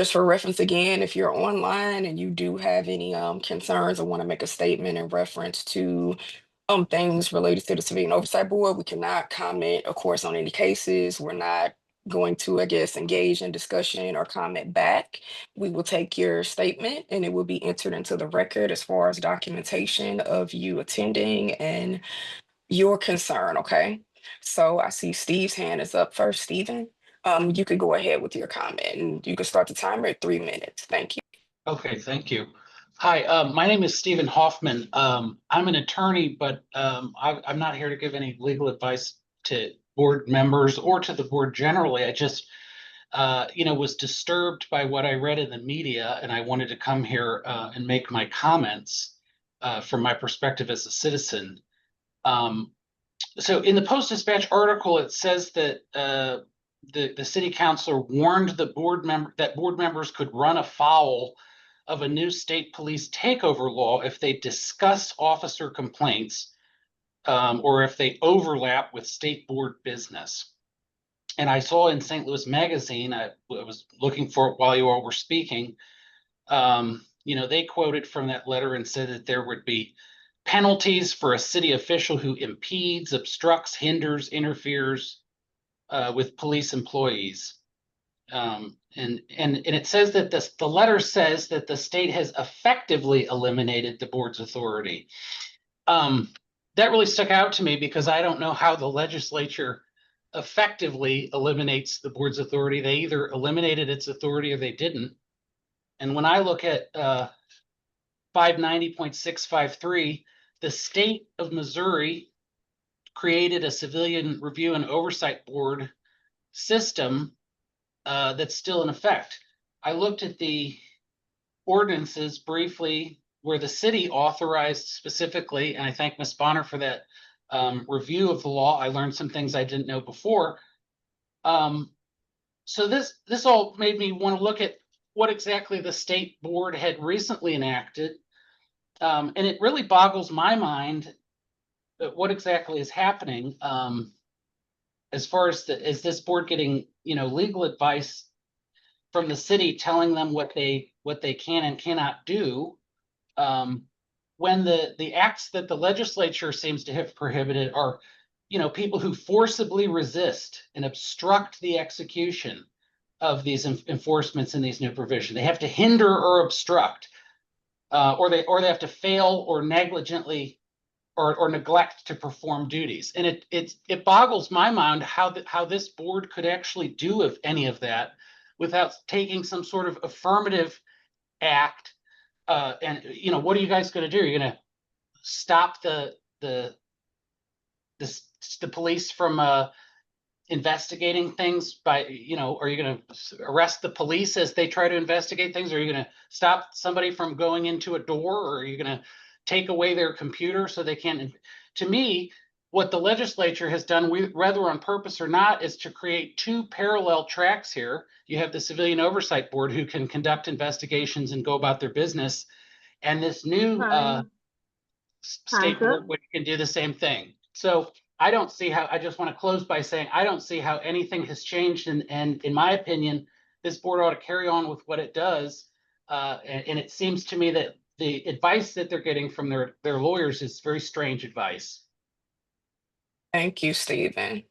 A: for reference again, if you're online and you do have any concerns or want to make a statement in reference to things related to the Civilian Oversight Board, we cannot comment, of course, on any cases. We're not going to, I guess, engage in discussion or comment back. We will take your statement and it will be entered into the record as far as documentation of you attending and your concern, okay? So I see Steve's hand is up first. Steven, you could go ahead with your comment and you can start the timer at 3 minutes. Thank you.
J: Okay, thank you. Hi, my name is Stephen Hoffman. I'm an attorney, but I'm not here to give any legal advice to board members or to the board generally. I just, was disturbed by what I read in the media, and I wanted to come here and make my comments from my perspective as a citizen. So in the Post-Dispatch article, it says that the city councilor warned the board members could run afoul of a new state police takeover law if they discuss officer complaints or if they overlap with state board business. And I saw in St. Louis Magazine, I was looking for it while you all were speaking, they quoted from that letter and said that there would be penalties for a city official who impedes, obstructs, hinders, interferes with police employees. And it says that the letter says that the state has effectively eliminated the board's authority. That really stuck out to me because I don't know how the legislature effectively eliminates the board's authority. They either eliminated its authority or they didn't. And when I look at 590.653, the state of Missouri created a civilian review and oversight board system that's still in effect. I looked at the ordinances briefly where the city authorized specifically, and I thank Ms. Bonner for that review of the law. I learned some things I didn't know before. So this all made me want to look at what exactly the state board had recently enacted. And it really boggles my mind at what exactly is happening as far as is this board getting legal advice from the city telling them what they can and cannot do when the acts that the legislature seems to have prohibited are people who forcibly resist and obstruct the execution of these enforcements in these new provisions. They have to hinder or obstruct. or they have to fail or negligently or neglect to perform duties. And it boggles my mind how this board could actually do of any of that without taking some sort of affirmative act. And what are you guys going to do? You're going to stop the police from investigating things by, are you going to arrest the police as they try to investigate things? Are you going to stop somebody from going into a door, or are you going to take away their computer so they can't? To me, what the legislature has done, whether on purpose or not, is to create two parallel tracks here. You have the Civilian Oversight Board, who can conduct investigations and go about their business, and this new state board, which can do the same thing. So I don't see how, I just want to close by saying, I don't see how anything has changed. And in my opinion, this board ought to carry on with what it does. And it seems to me that the advice that they're getting from their lawyers is very strange advice.
A: Thank you, Stephen.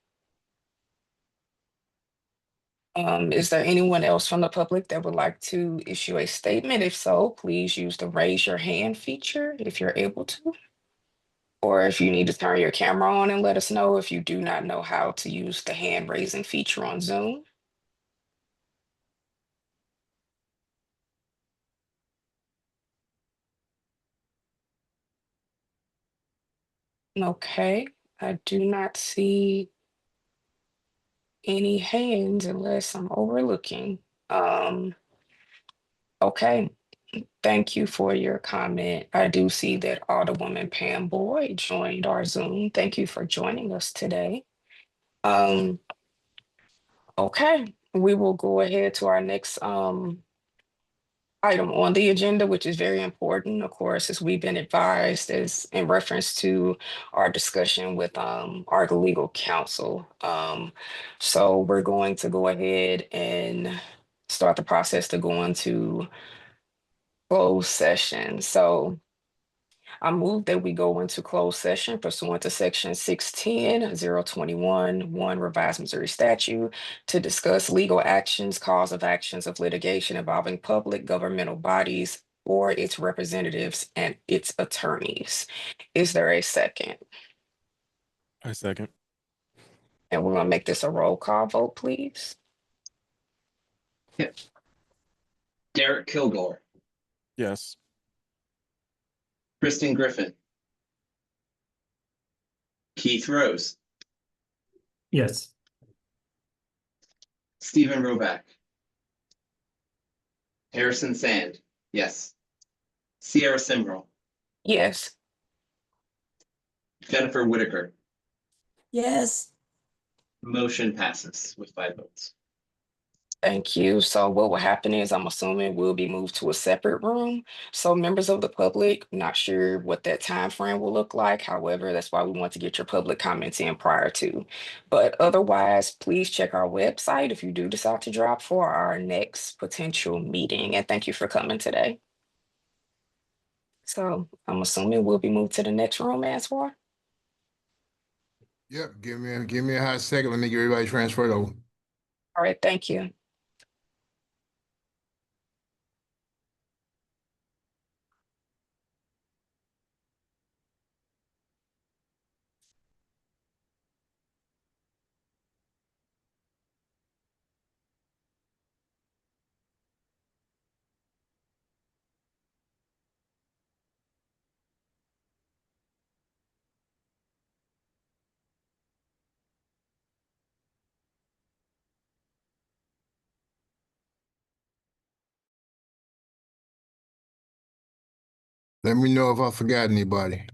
A: Is there anyone else from the public that would like to issue a statement? If so, please use the raise your hand feature if you're able to. Or if you need to turn your camera on and let us know if you do not know how to use the hand raising feature on Zoom. Okay, I do not see any hands unless I'm overlooking. Okay, thank you for your comment. I do see that Alderwoman Pam Boyd joined our Zoom. Thank you for joining us today. Okay, we will go ahead to our next item on the agenda, which is very important, of course, as we've been advised as in reference to our discussion with our legal counsel. So we're going to go ahead and start the process to go into closed session. So I move that we go into closed session pursuant to section 610-021, 1 revised Missouri statute to discuss legal actions, cause of actions of litigation involving public governmental bodies or its representatives and its attorneys. Is there a second?
C: I second.
A: And we're gonna make this a roll call vote, please.
B: Derek Kilgore,
C: Yes.
B: Kristen Griffin, Keith Rose,
D: Yes.
B: Stephen Roback, Harrison Sand, yes. Sierra Simrel,
A: Yes.
B: Jennifer Whitaker.
K: Yes.
B: Motion passes with 5 votes.
A: Thank you. So what will happen is I'm assuming we'll be moved to a separate room. So members of the public, not sure what that time frame will look like. However, that's why we want to get your public comments in prior to. But otherwise, please check our website if you do decide to drop for our next potential meeting. And thank you for coming today. So I'm assuming we'll be moved to the next room, Answar.
L: Yep, give me a hot second. Let me get everybody transferred over.
A: All right, thank you.
L: Let me know if I forgot anybody.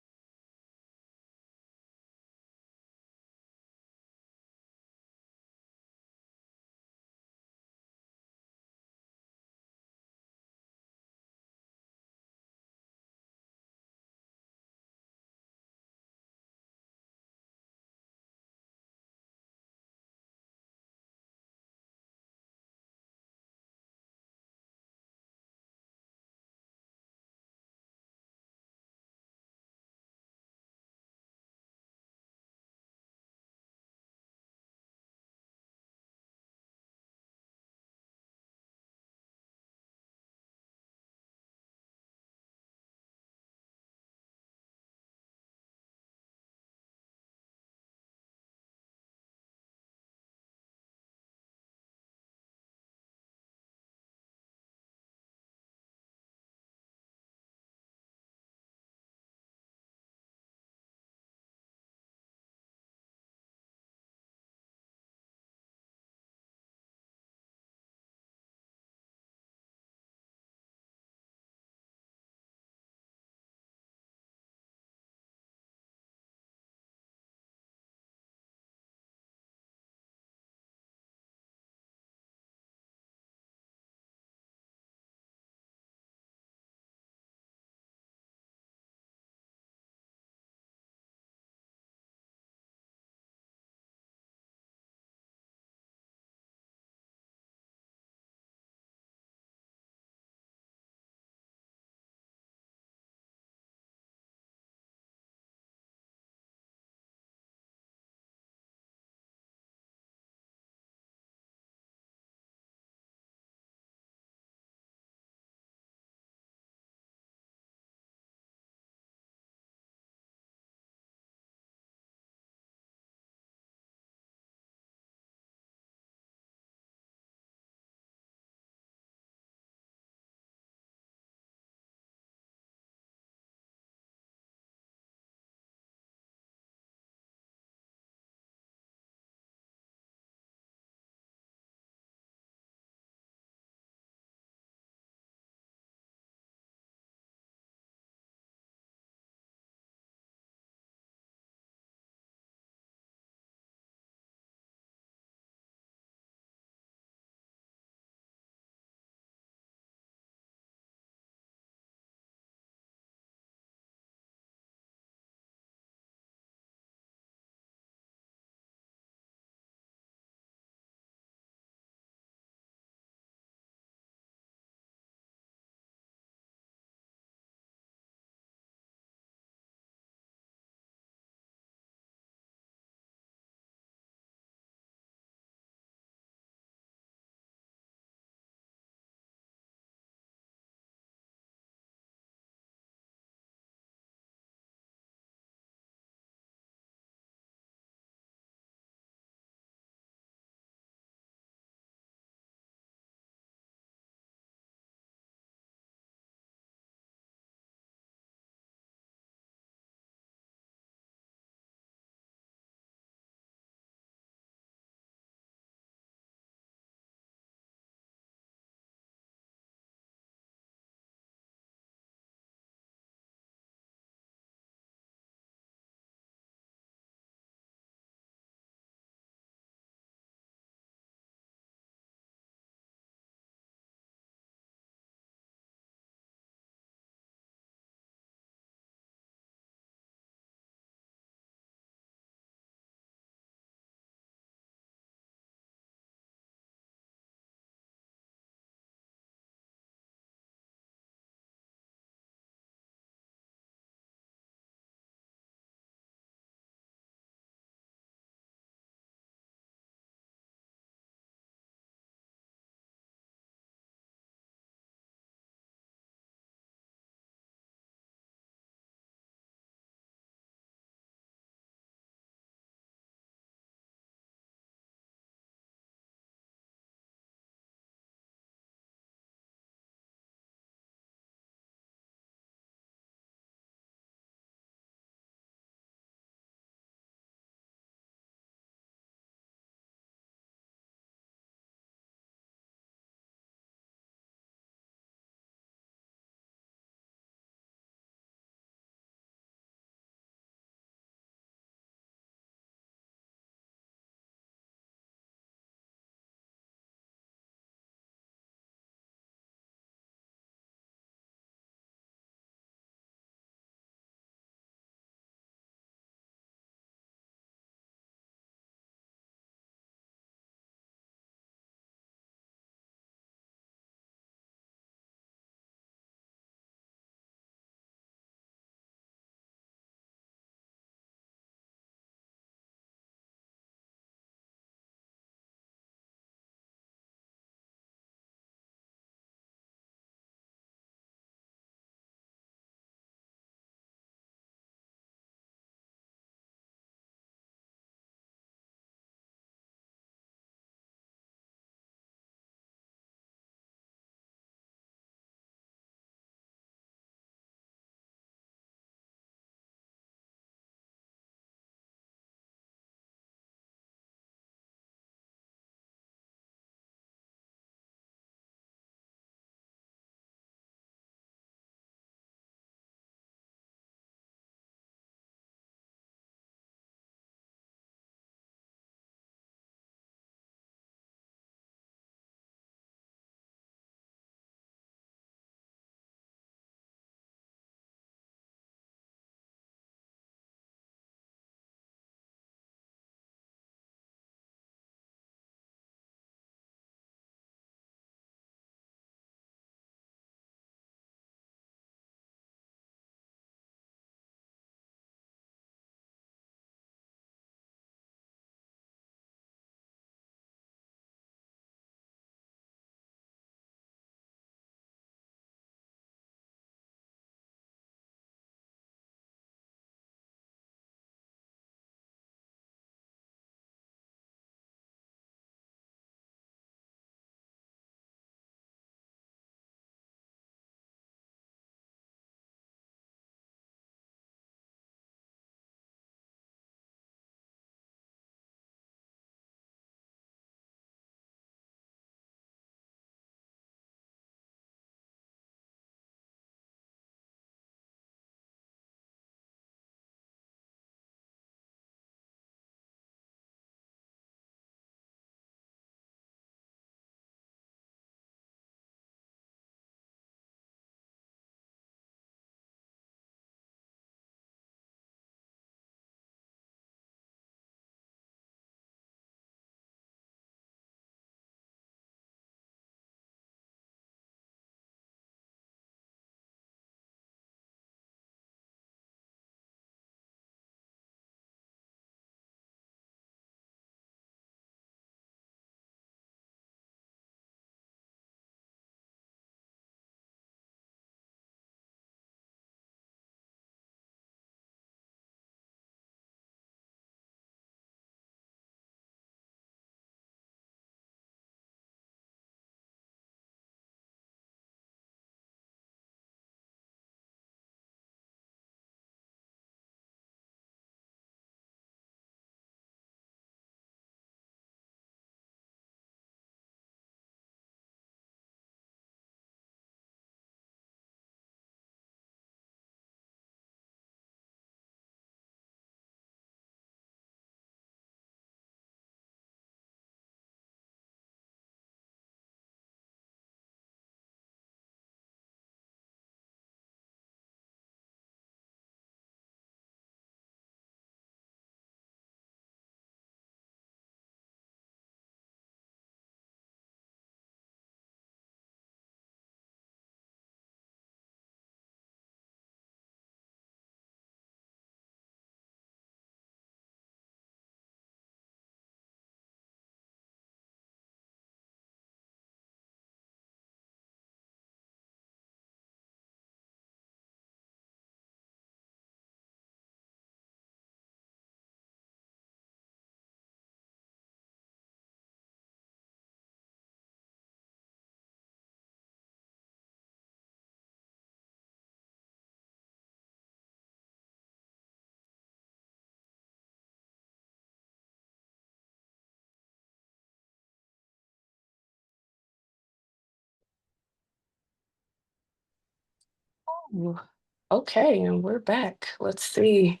A: Okay, and we're back. Let's see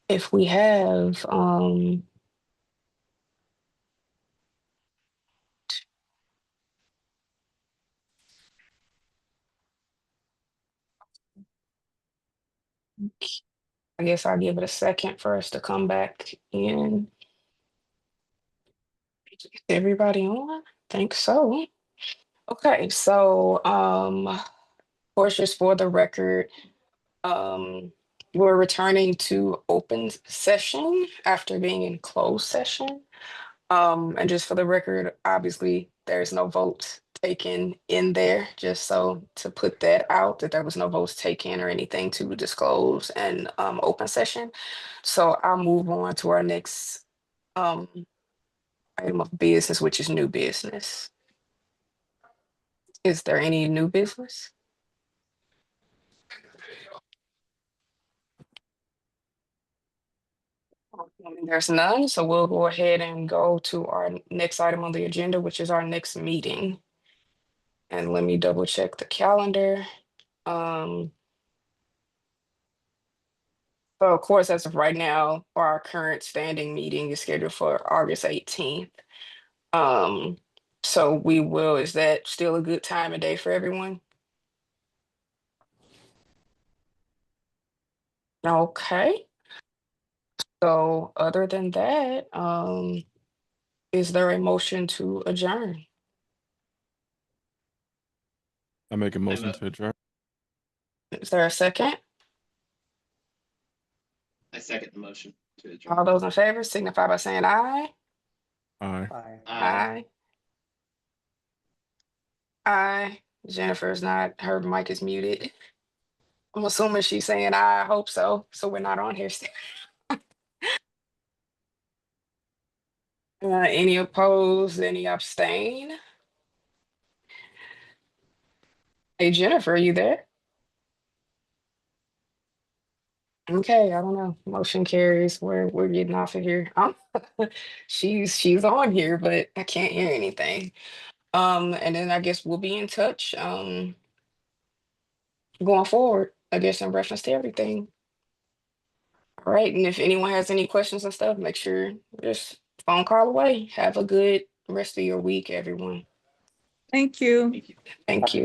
A: if we have I guess I'll give it a second for us to come back in. Everybody on? Think so. Okay, so of course, just for the record, we're returning to open session after being in closed session. And just for the record, obviously, there's no votes taken in there, just so to put that out, that there was no votes taken or anything to disclose in open session. So I'll move on to our next item of business, which is new business. Is there any new business? There's none, so we'll go ahead and go to our next item on the agenda, which is our next meeting. And let me double check the calendar. So of course, as of right now, our current standing meeting is scheduled for August 18th. So we will, is that still a good time of day for everyone? Okay. So other than that, is there a motion to adjourn?
C: I make a motion to adjourn.
A: Is there a second?
B: I second the motion to adjourn.
A: All those in favor signify by saying aye.
C: Aye.
A: Aye. Aye. Jennifer's not, her mic is muted. I'm assuming she's saying aye. I hope so. So we're not on here still. Any opposed? Any abstain? Hey, Jennifer, are you there? Okay, I don't know. Motion carries. We're getting off of here. She's on here, but I can't hear anything. And then I guess we'll be in touch going forward, I guess in reference to everything. All right, and if anyone has any questions and stuff, make sure just phone call away. Have a good rest of your week, everyone.
F: Thank you.
B: Thank you.
A: Thank you.